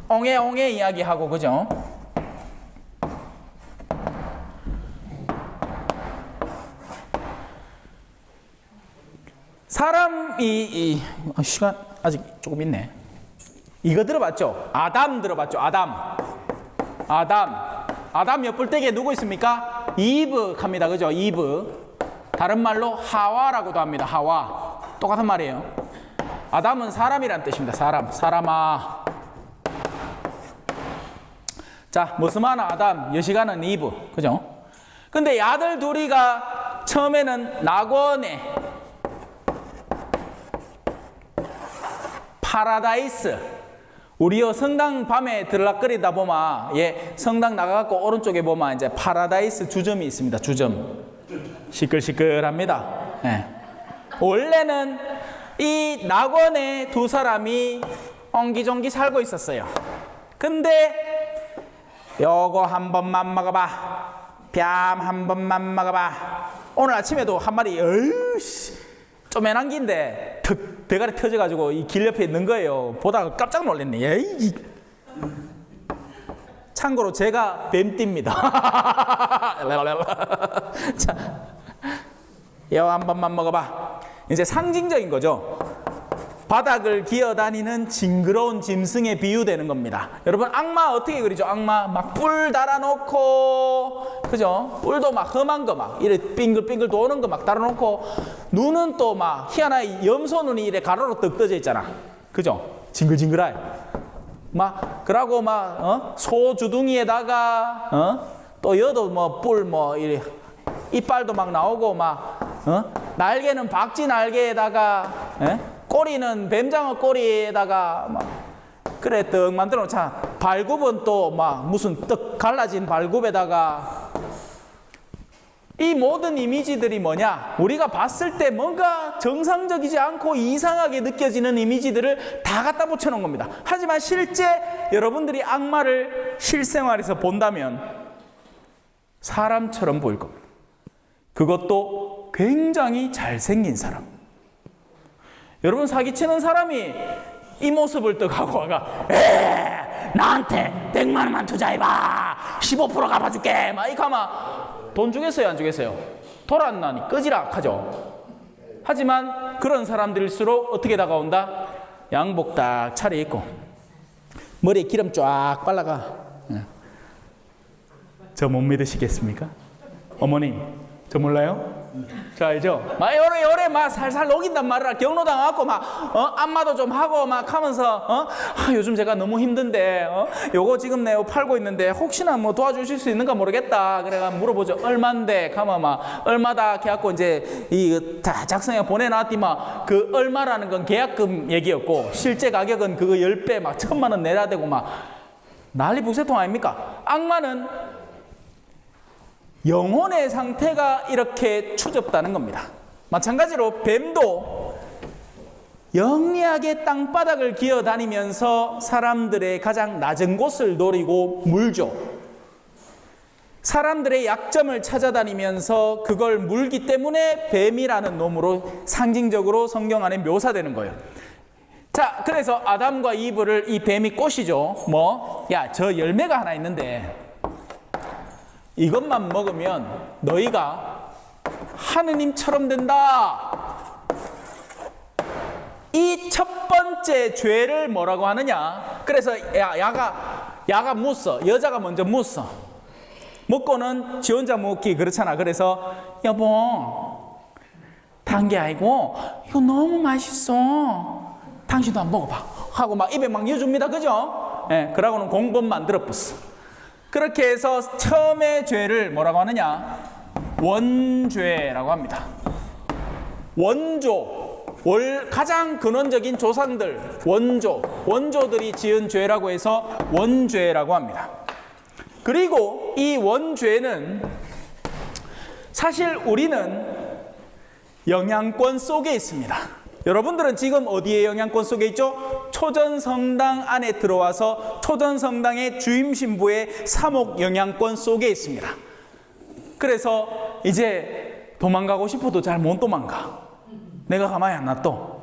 엉애 이야기하고, 그죠? 사람이 시간 아직 조금 있네. 이거 들어봤죠? 아담 들어봤죠? 아담 옆불대기에 누구 있습니까? 이브 합니다. 그죠? 이브. 다른 말로 하와라고도 합니다. 하와. 똑같은 말이에요. 아담은 사람이란 뜻입니다. 사람아. 자, 머스마는 아담, 여시가는 이브. 그죠? 근데 아들 둘이가 처음에는 낙원에 파라다이스, 우리요 성당 밤에 들락거리다 보면 성당 나가갖고 오른쪽에 보면 이제 파라다이스 주점이 있습니다. 주점. 시끌시끌합니다. 예. 원래는 이 낙원에 두 사람이 옹기종기 살고 있었어요. 근데 요거 한 번만 먹어봐. 뱀 한 번만 먹어봐. 오늘 아침에도 한 마리 쪼매난 긴데 대가리 터져가지고 이 길 옆에 있는 거예요. 보다가 깜짝 놀랐네. 에이. 참고로 제가 뱀띠입니다. 자, 요 한 번만 먹어봐. 이제 상징적인 거죠. 바닥을 기어다니는 징그러운 짐승에 비유되는 겁니다. 여러분, 악마 어떻게 그리죠? 악마 막 뿔 달아놓고, 그죠? 뿔도 막 험한 거 막 이래 빙글빙글 도는 거 막 달아놓고, 눈은 또 막 희한하게 염소 눈이 이래 가로로 떡 떠져 있잖아. 그죠? 징글징글해. 막 그러고 막 소 주둥이에다가 또 여도 뭐 뿔 뭐 이래 이빨도 막 나오고 막 날개는 박쥐 날개에다가 꼬리는 뱀장어 꼬리에다가 막 그래 떡 만들어 놓자. 발굽은 또 막 무슨 떡 갈라진 발굽에다가 이 모든 이미지들이 뭐냐? 우리가 봤을 때 뭔가 정상적이지 않고 이상하게 느껴지는 이미지들을 다 갖다 붙여놓은 겁니다. 하지만 실제 여러분들이 악마를 실생활에서 본다면 사람처럼 보일 겁니다. 그것도 굉장히 잘생긴 사람. 여러분, 사기치는 사람이 이 모습을 떡하고 와가 나한테 100만 원만 투자해봐 15% 갚아줄게 막 이렇게 하면 돈 주겠어요 안 주겠어요? 돌 안 나니 끄지락 하죠. 하지만 그런 사람들일수록 어떻게 다가온다? 양복 딱 차려입고 머리에 기름 쫙 발라가. 저 못 믿으시겠습니까? 어머니 저 몰라요? 저 알죠? 막 요래 막 살살 녹인단 말이야. 경로당 와갖고 막 안마도 좀 하고 막 하면서 요즘 제가 너무 힘든데 요거 지금 내가 팔고 있는데 혹시나 뭐 도와주실 수 있는가 모르겠다. 그래가 물어보죠. 얼만데? 가면 막 얼마다 해갖고 이제 이 다 작성해 보내놨더만 그 얼마라는 건 계약금 얘기였고 실제 가격은 그거 10배 막 1000만 원 내야 되고 막 난리 북새통 아닙니까? 악마는 영혼의 상태가 이렇게 추접다는 겁니다. 마찬가지로 뱀도 영리하게 땅바닥을 기어다니면서 사람들의 가장 낮은 곳을 노리고 물죠. 사람들의 약점을 찾아다니면서 그걸 물기 때문에 뱀이라는 놈으로 상징적으로 성경 안에 묘사되는 거예요. 자, 그래서 아담과 이브를 이 뱀이 꼬시죠. 저 열매가 하나 있는데 이것만 먹으면 너희가 하느님처럼 된다. 이 첫 번째 죄를 뭐라고 하느냐? 그래서 야가 묻어. 여자가 먼저 묻어. 먹고는 지 혼자 먹기 그렇잖아. 그래서 여보, 단 게 아니고 이거 너무 맛있어. 당신도 한번 먹어봐. 하고 막 입에 막 넣어줍니다. 그죠? 그러고는 공범 만들어 뿌스. 그렇게 해서 처음의 죄를 뭐라고 하느냐? 원죄라고 합니다. 원조, 가장 근원적인 조상들, 원조들이 지은 죄라고 해서 원죄라고 합니다. 그리고 이 원죄는 사실 우리는 영향권 속에 있습니다. 여러분들은 지금 어디에 영향권 속에 있죠? 초전성당 안에 들어와서 초전성당의 주임신부의 사목 영향권 속에 있습니다. 그래서 이제 도망가고 싶어도 잘 못 도망가. 내가 가만히 안 놔둬.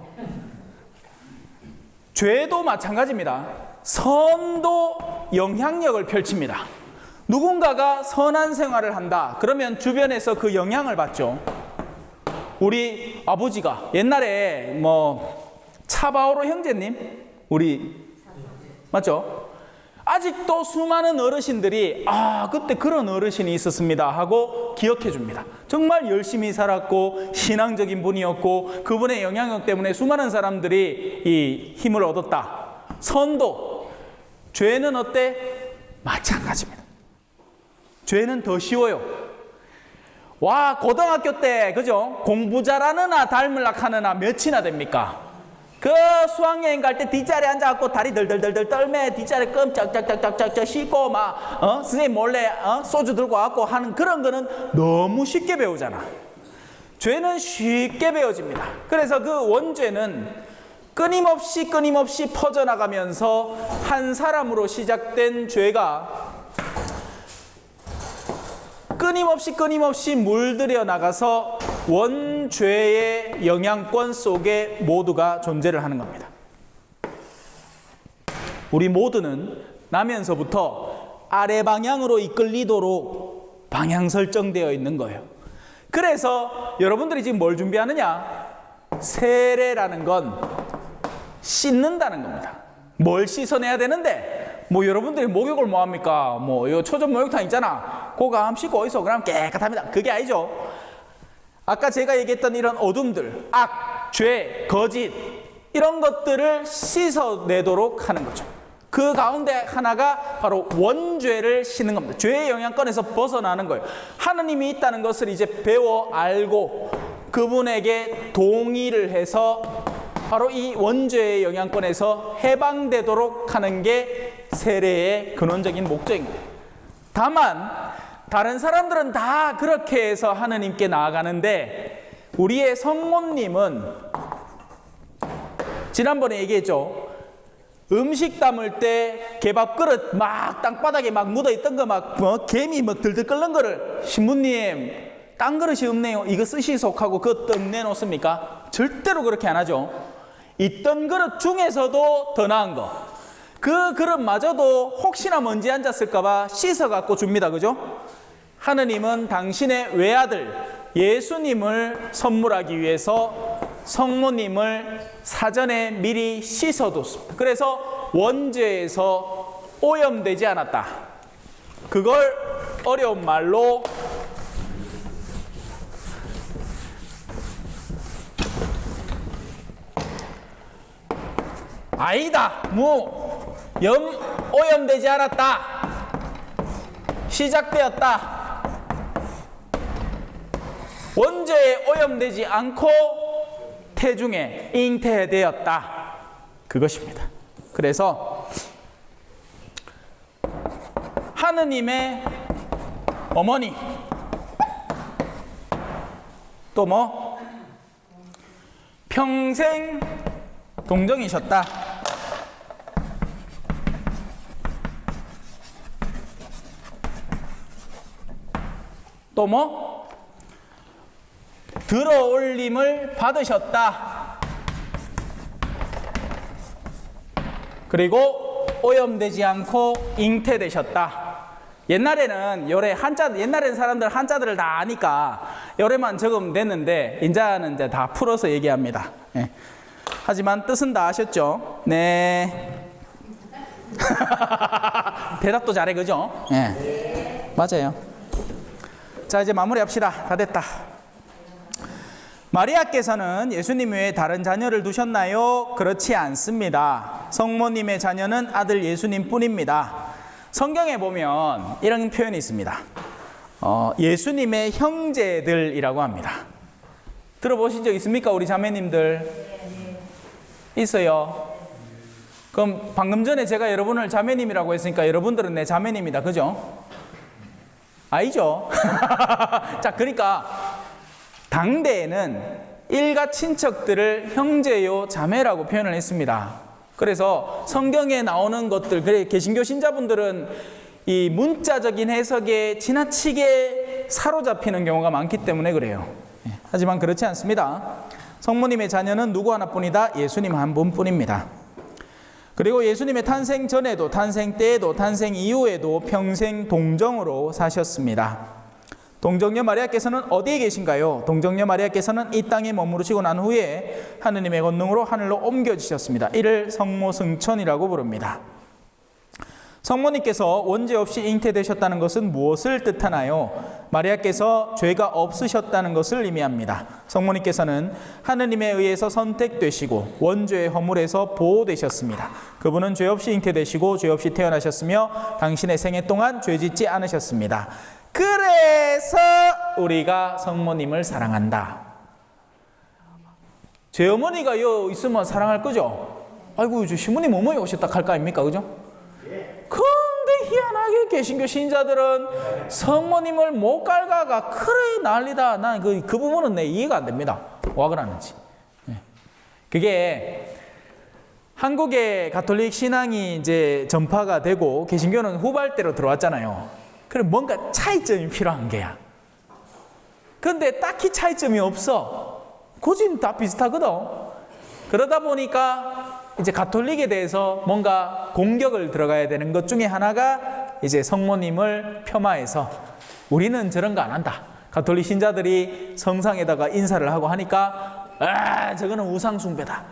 죄도 마찬가지입니다. 선도 영향력을 펼칩니다. 누군가가 선한 생활을 한다. 그러면 주변에서 그 영향을 받죠. 우리 아버지가 옛날에 차바오로 형제님, 우리 맞죠? 아직도 수많은 어르신들이 그때 그런 어르신이 있었습니다 하고 기억해 줍니다. 정말 열심히 살았고 신앙적인 분이었고 그분의 영향력 때문에 수많은 사람들이 이 힘을 얻었다. 선도, 죄는 어때? 마찬가지입니다. 죄는 더 쉬워요. 고등학교 때 그죠? 공부 잘하느나 닮으려 하느나 몇이나 됩니까? 그 수학여행 갈 때 뒷자리에 앉아갖고 다리 덜덜덜덜 떨매 뒷자리에 끔짝짝짝짝짝 씻고 선생님 몰래 소주 들고 와갖고 하는 그런 거는 너무 쉽게 배우잖아. 죄는 쉽게 배워집니다. 그래서 그 원죄는 끊임없이 퍼져나가면서 한 사람으로 시작된 죄가 끊임없이 물들여 나가서 원죄의 영향권 속에 모두가 존재를 하는 겁니다. 우리 모두는 나면서부터 아래 방향으로 이끌리도록 방향 설정되어 있는 거예요. 그래서 여러분들이 지금 뭘 준비하느냐? 세례라는 건 씻는다는 겁니다. 뭘 씻어내야 되는데 여러분들이 목욕을 뭐합니까? 요 초전 목욕탕 있잖아. 고감 씻고 어디서 그럼 깨끗합니다. 그게 아니죠. 아까 제가 얘기했던 이런 어둠들, 악, 죄, 거짓 이런 것들을 씻어내도록 하는 거죠. 그 가운데 하나가 바로 원죄를 씻는 겁니다. 죄의 영향권에서 벗어나는 거예요. 하느님이 있다는 것을 이제 배워 알고 그분에게 동의를 해서 바로 이 원죄의 영향권에서 해방되도록 하는 게 세례의 근원적인 목적입니다. 다만 다른 사람들은 다 그렇게 해서 하느님께 나아가는데 우리의 성모님은 지난번에 얘기했죠. 음식 담을 때 개밥 그릇 막 땅바닥에 막 묻어있던 거 개미 들들 끓는 거를 신부님 딴 그릇이 없네요. 이거 쓰시속 하고 그거 떡 내놓습니까? 절대로 그렇게 안 하죠. 있던 그릇 중에서도 더 나은 거. 그 그릇마저도 혹시나 먼지 앉았을까봐 씻어갖고 줍니다. 그죠? 하느님은 당신의 외아들 예수님을 선물하기 위해서 성모님을 사전에 미리 씻어뒀습니다. 그래서 원죄에서 오염되지 않았다. 그걸 어려운 말로 아니다. 오염되지 않았다. 시작되었다. 원죄에 오염되지 않고 태중에 잉태되었다. 그것입니다. 그래서 하느님의 어머니 또 평생 동정이셨다. 또 들어올림을 받으셨다. 그리고 오염되지 않고 잉태되셨다. 옛날에는 옛날에는 사람들 한자들을 다 아니까 요래만 적으면 됐는데 이제는 이제 다 풀어서 얘기합니다. 예. 하지만 뜻은 다 아셨죠? 네. 대답도 잘해, 그죠? 예. 맞아요. 자, 이제 마무리합시다. 다 됐다. 마리아께서는 예수님 외에 다른 자녀를 두셨나요? 그렇지 않습니다. 성모님의 자녀는 아들 예수님 뿐입니다. 성경에 보면 이런 표현이 있습니다. 예수님의 형제들이라고 합니다. 들어보신 적 있습니까? 우리 자매님들? 있어요. 그럼 방금 전에 제가 여러분을 자매님이라고 했으니까 여러분들은 내 자매님이다. 그죠? 아니죠? 자, 그러니까 당대에는 일가 친척들을 형제요 자매라고 표현을 했습니다. 그래서 성경에 나오는 것들, 개신교 신자분들은 이 문자적인 해석에 지나치게 사로잡히는 경우가 많기 때문에 그래요. 하지만 그렇지 않습니다. 성모님의 자녀는 누구 하나뿐이다. 예수님 한 분뿐입니다. 그리고 예수님의 탄생 전에도 탄생 때에도 탄생 이후에도 평생 동정으로 사셨습니다. 동정녀 마리아께서는 어디에 계신가요? 동정녀 마리아께서는 이 땅에 머무르시고 난 후에 하느님의 권능으로 하늘로 옮겨지셨습니다. 이를 성모승천이라고 부릅니다. 성모님께서 원죄 없이 잉태되셨다는 것은 무엇을 뜻하나요? 마리아께서 죄가 없으셨다는 것을 의미합니다. 성모님께서는 하느님에 의해서 선택되시고 원죄의 허물에서 보호되셨습니다. 그분은 죄 없이 잉태되시고 죄 없이 태어나셨으며 당신의 생애 동안 죄짓지 않으셨습니다. 그래서 우리가 성모님을 사랑한다. 제 어머니가 여 있으면 사랑할 거죠? 아이고, 저 시모님 어머니 오셨다 할 거 아닙니까? 그죠? 근데 희한하게 개신교 신자들은 성모님을 못 갈가가 그래 난리다. 난 그 부분은 내 이해가 안 됩니다. 와 그러는지. 그게 한국의 가톨릭 신앙이 이제 전파가 되고 개신교는 후발대로 들어왔잖아요. 그럼 뭔가 차이점이 필요한 게야. 근데 딱히 차이점이 없어. 고지는 다 비슷하거든. 그러다 보니까 이제 가톨릭에 대해서 뭔가 공격을 들어가야 되는 것 중에 하나가 이제 성모님을 폄하해서 우리는 저런 거 안 한다. 가톨릭 신자들이 성상에다가 인사를 하고 하니까 저거는 우상숭배다.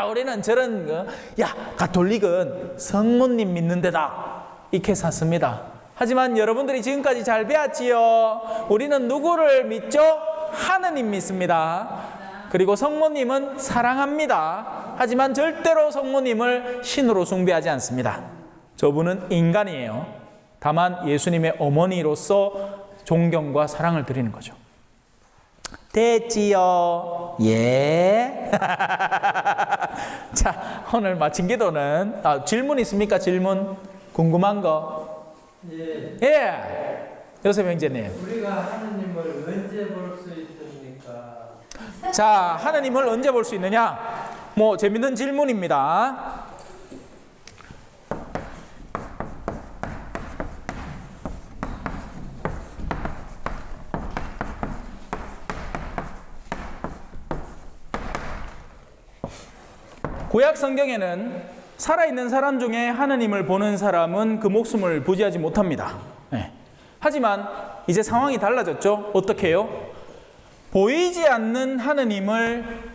우리는 저런 거. 야, 가톨릭은 성모님 믿는 데다. 이렇게 샀습니다. 하지만 여러분들이 지금까지 잘 배웠지요. 우리는 누구를 믿죠? 하느님 믿습니다. 그리고 성모님은 사랑합니다. 하지만 절대로 성모님을 신으로 숭배하지 않습니다. 저분은 인간이에요. 다만 예수님의 어머니로서 존경과 사랑을 드리는 거죠. 됐지요? 예. 자, 오늘 마친 기도는 질문 있습니까? 질문? 궁금한 거? 예. 예. 요셉 형제님. 우리가 하느님을 언제 볼 수 있습니까? 자, 하느님을 언제 볼 수 있느냐? 뭐 재밌는 질문입니다. 구약 성경에는 살아있는 사람 중에 하느님을 보는 사람은 그 목숨을 부지하지 못합니다. 네. 하지만 이제 상황이 달라졌죠. 어떻게 해요? 보이지 않는 하느님을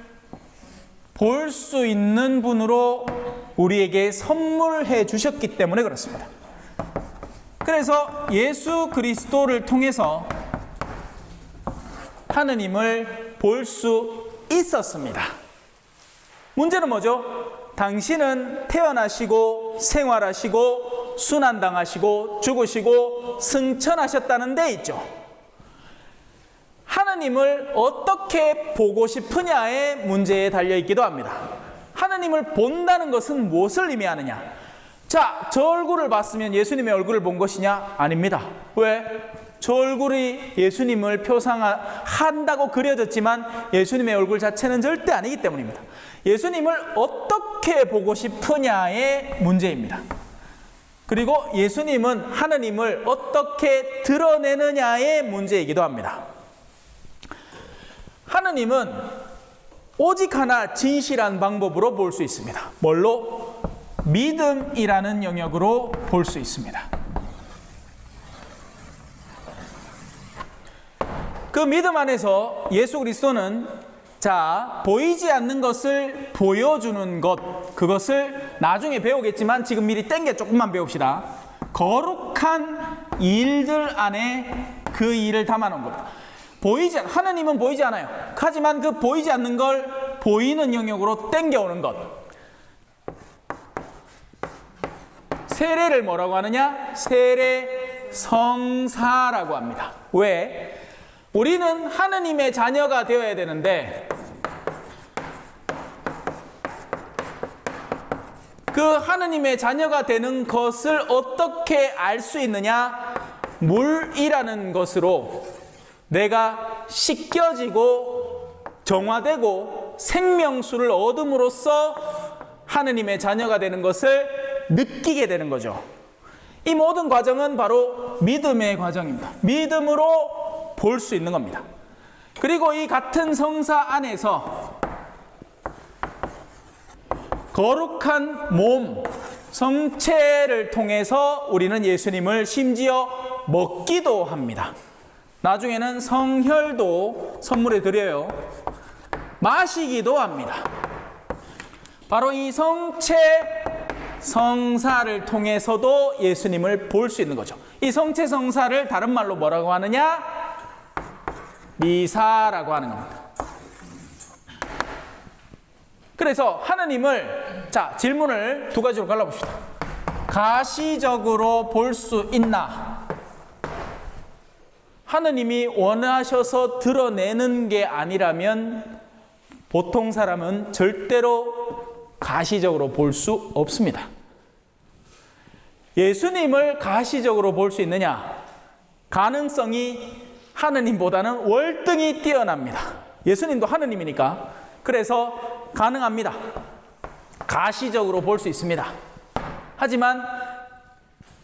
볼 수 있는 분으로 우리에게 선물해 주셨기 때문에 그렇습니다. 그래서 예수 그리스도를 통해서 하느님을 볼 수 있었습니다. 문제는 뭐죠? 당신은 태어나시고 생활하시고 순환당하시고 죽으시고 승천하셨다는 데 있죠. 하느님을 어떻게 보고 싶으냐의 문제에 달려있기도 합니다. 하느님을 본다는 것은 무엇을 의미하느냐? 자, 저 얼굴을 봤으면 예수님의 얼굴을 본 것이냐? 아닙니다. 왜? 저 얼굴이 예수님을 표상한다고 그려졌지만 예수님의 얼굴 자체는 절대 아니기 때문입니다. 예수님을 어떻게 보고 싶으냐의 문제입니다. 그리고 예수님은 하느님을 어떻게 드러내느냐의 문제이기도 합니다. 하느님은 오직 하나 진실한 방법으로 볼 수 있습니다. 뭘로? 믿음이라는 영역으로 볼 수 있습니다. 그 믿음 안에서 예수 그리스도는 보이지 않는 것을 보여주는 것, 그것을 나중에 배우겠지만 지금 미리 땡겨 조금만 배웁시다. 거룩한 일들 안에 그 일을 담아놓은 겁니다. 하느님은 보이지 않아요. 하지만 그 보이지 않는 걸 보이는 영역으로 땡겨오는 것. 세례를 뭐라고 하느냐? 세례 성사라고 합니다. 왜? 우리는 하느님의 자녀가 되어야 되는데 그 하느님의 자녀가 되는 것을 어떻게 알 수 있느냐? 물이라는 것으로 내가 씻겨지고 정화되고 생명수를 얻음으로써 하느님의 자녀가 되는 것을 느끼게 되는 거죠. 이 모든 과정은 바로 믿음의 과정입니다. 믿음으로 볼 수 있는 겁니다. 그리고 이 같은 성사 안에서 거룩한 몸, 성체를 통해서 우리는 예수님을 심지어 먹기도 합니다. 나중에는 성혈도 선물해 드려요. 마시기도 합니다. 바로 이 성체, 성사를 통해서도 예수님을 볼 수 있는 거죠. 이 성체 성사를 다른 말로 뭐라고 하느냐? 미사라고 하는 겁니다. 그래서 하느님을, 자, 질문을 두 가지로 갈라봅시다. 가시적으로 볼 수 있나? 하느님이 원하셔서 드러내는 게 아니라면 보통 사람은 절대로 가시적으로 볼 수 없습니다. 예수님을 가시적으로 볼 수 있느냐? 가능성이 하느님보다는 월등히 뛰어납니다. 예수님도 하느님이니까. 그래서 가능합니다. 가시적으로 볼 수 있습니다. 하지만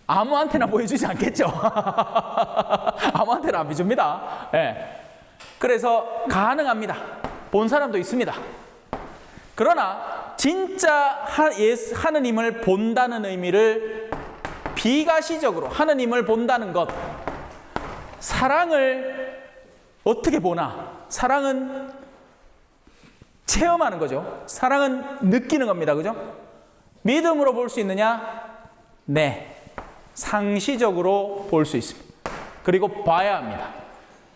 아무한테나 보여주지 않겠죠. 아무한테나 안 비줍니다. 네. 그래서 가능합니다. 본 사람도 있습니다. 그러나 진짜 하느님을 본다는 의미를 비가시적으로 하느님을 본다는 것, 사랑을 어떻게 보나? 사랑은 체험하는 거죠. 사랑은 느끼는 겁니다. 그죠? 믿음으로 볼 수 있느냐? 네. 상시적으로 볼 수 있습니다. 그리고 봐야 합니다.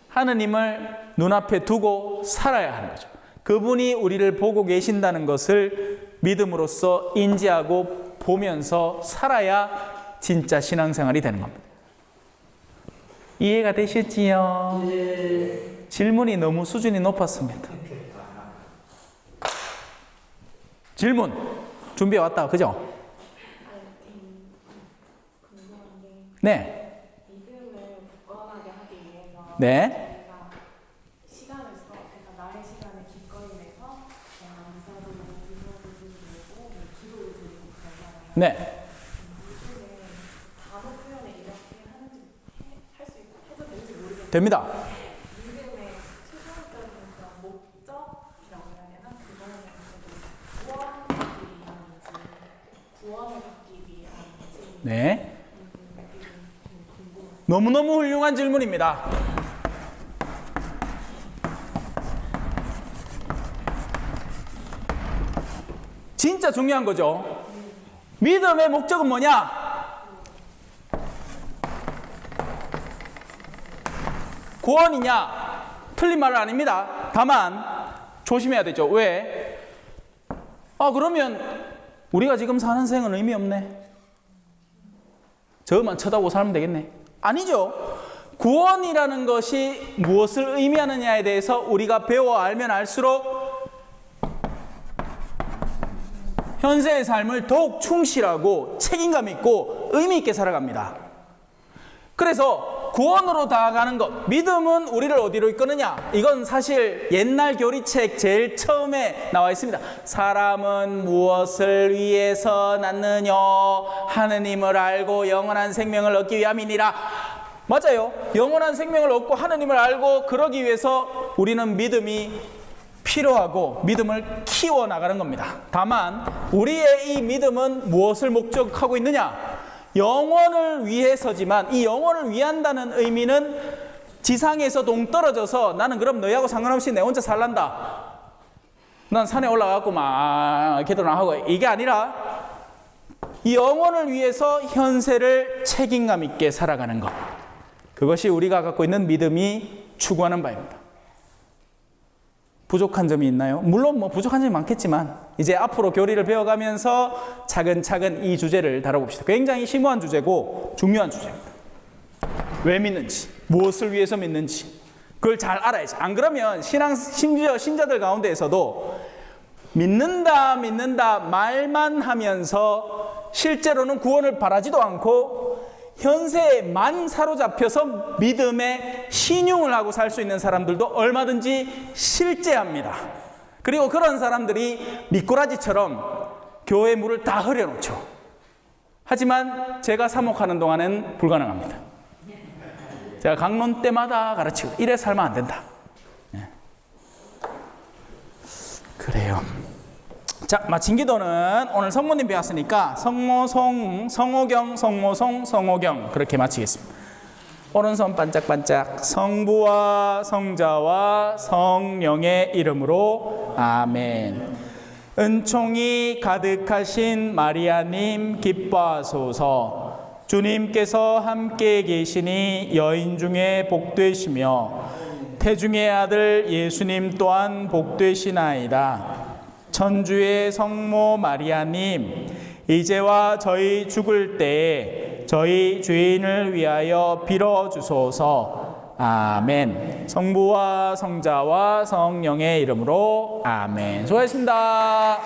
하느님을 눈앞에 두고 살아야 하는 거죠. 그분이 우리를 보고 계신다는 것을 믿음으로써 인지하고 보면서 살아야 진짜 신앙생활이 되는 겁니다. 이해가 되셨지요? 네. 질문이 너무 수준이 높았습니다. 질문 준비해 왔다, 그죠? 네. 믿음을 굳건하게 하기 위해서 네. 내가 시간을 써, 그러니까 나의 시간을 기꺼이 내서 내가 미사도 보고 기도를 드리고 그러잖아요. 네. 믿음의 단어 표현을 이렇게 하는지 할 수 해도 되는지 모르겠는데 됩니다. 믿음의 최종적인 그런 목적이라고 해야 되나? 그거는 구원하기 위함인지 구원을 받기 위함인지 네. 너무너무 훌륭한 질문입니다. 진짜 중요한 거죠. 믿음의 목적은 뭐냐? 구원이냐? 틀린 말은 아닙니다. 다만 조심해야 되죠. 왜? 그러면 우리가 지금 사는 생은 의미 없네. 저만 쳐다보고 살면 되겠네. 아니죠. 구원이라는 것이 무엇을 의미하느냐에 대해서 우리가 배워 알면 알수록 현세의 삶을 더욱 충실하고 책임감 있고 의미 있게 살아갑니다. 그래서 구원으로 다가가는 것, 믿음은 우리를 어디로 이끄느냐? 이건 사실 옛날 교리책 제일 처음에 나와 있습니다. 사람은 무엇을 위해서 낳느냐? 하느님을 알고 영원한 생명을 얻기 위함이니라. 맞아요. 영원한 생명을 얻고 하느님을 알고 그러기 위해서 우리는 믿음이 필요하고 믿음을 키워나가는 겁니다. 다만 우리의 이 믿음은 무엇을 목적하고 있느냐? 영원을 위해서지만 이 영원을 위한다는 의미는 지상에서 동떨어져서 나는 그럼 너희하고 상관없이 내 혼자 살란다. 난 산에 올라가고 막 기도를 하고 이게 아니라 이 영원을 위해서 현세를 책임감 있게 살아가는 것. 그것이 우리가 갖고 있는 믿음이 추구하는 바입니다. 부족한 점이 있나요? 물론 부족한 점이 많겠지만 이제 앞으로 교리를 배워가면서 차근차근 이 주제를 다뤄봅시다. 굉장히 심오한 주제고 중요한 주제입니다. 왜 믿는지, 무엇을 위해서 믿는지 그걸 잘 알아야지. 안 그러면 심지어 신자들 가운데에서도 믿는다 말만 하면서 실제로는 구원을 바라지도 않고 현세에만 사로잡혀서 믿음에 신용을 하고 살 수 있는 사람들도 얼마든지 실제합니다. 그리고 그런 사람들이 미꾸라지처럼 교회 물을 다 흐려놓죠. 하지만 제가 사목하는 동안은 불가능합니다. 제가 강론 때마다 가르치고 이래 살면 안 된다. 그래요. 자, 마친 기도는 오늘 성모님 배웠으니까 성모송, 성호경, 성모송, 성호경 그렇게 마치겠습니다. 오른손 반짝반짝 성부와 성자와 성령의 이름으로 아멘. 은총이 가득하신 마리아님 기뻐하소서. 주님께서 함께 계시니 여인 중에 복되시며 태중의 아들 예수님 또한 복되시나이다. 천주의 성모 마리아님, 이제와 저희 죽을 때에 저희 죄인을 위하여 빌어주소서. 아멘. 성부와 성자와 성령의 이름으로 아멘. 수고하셨습니다.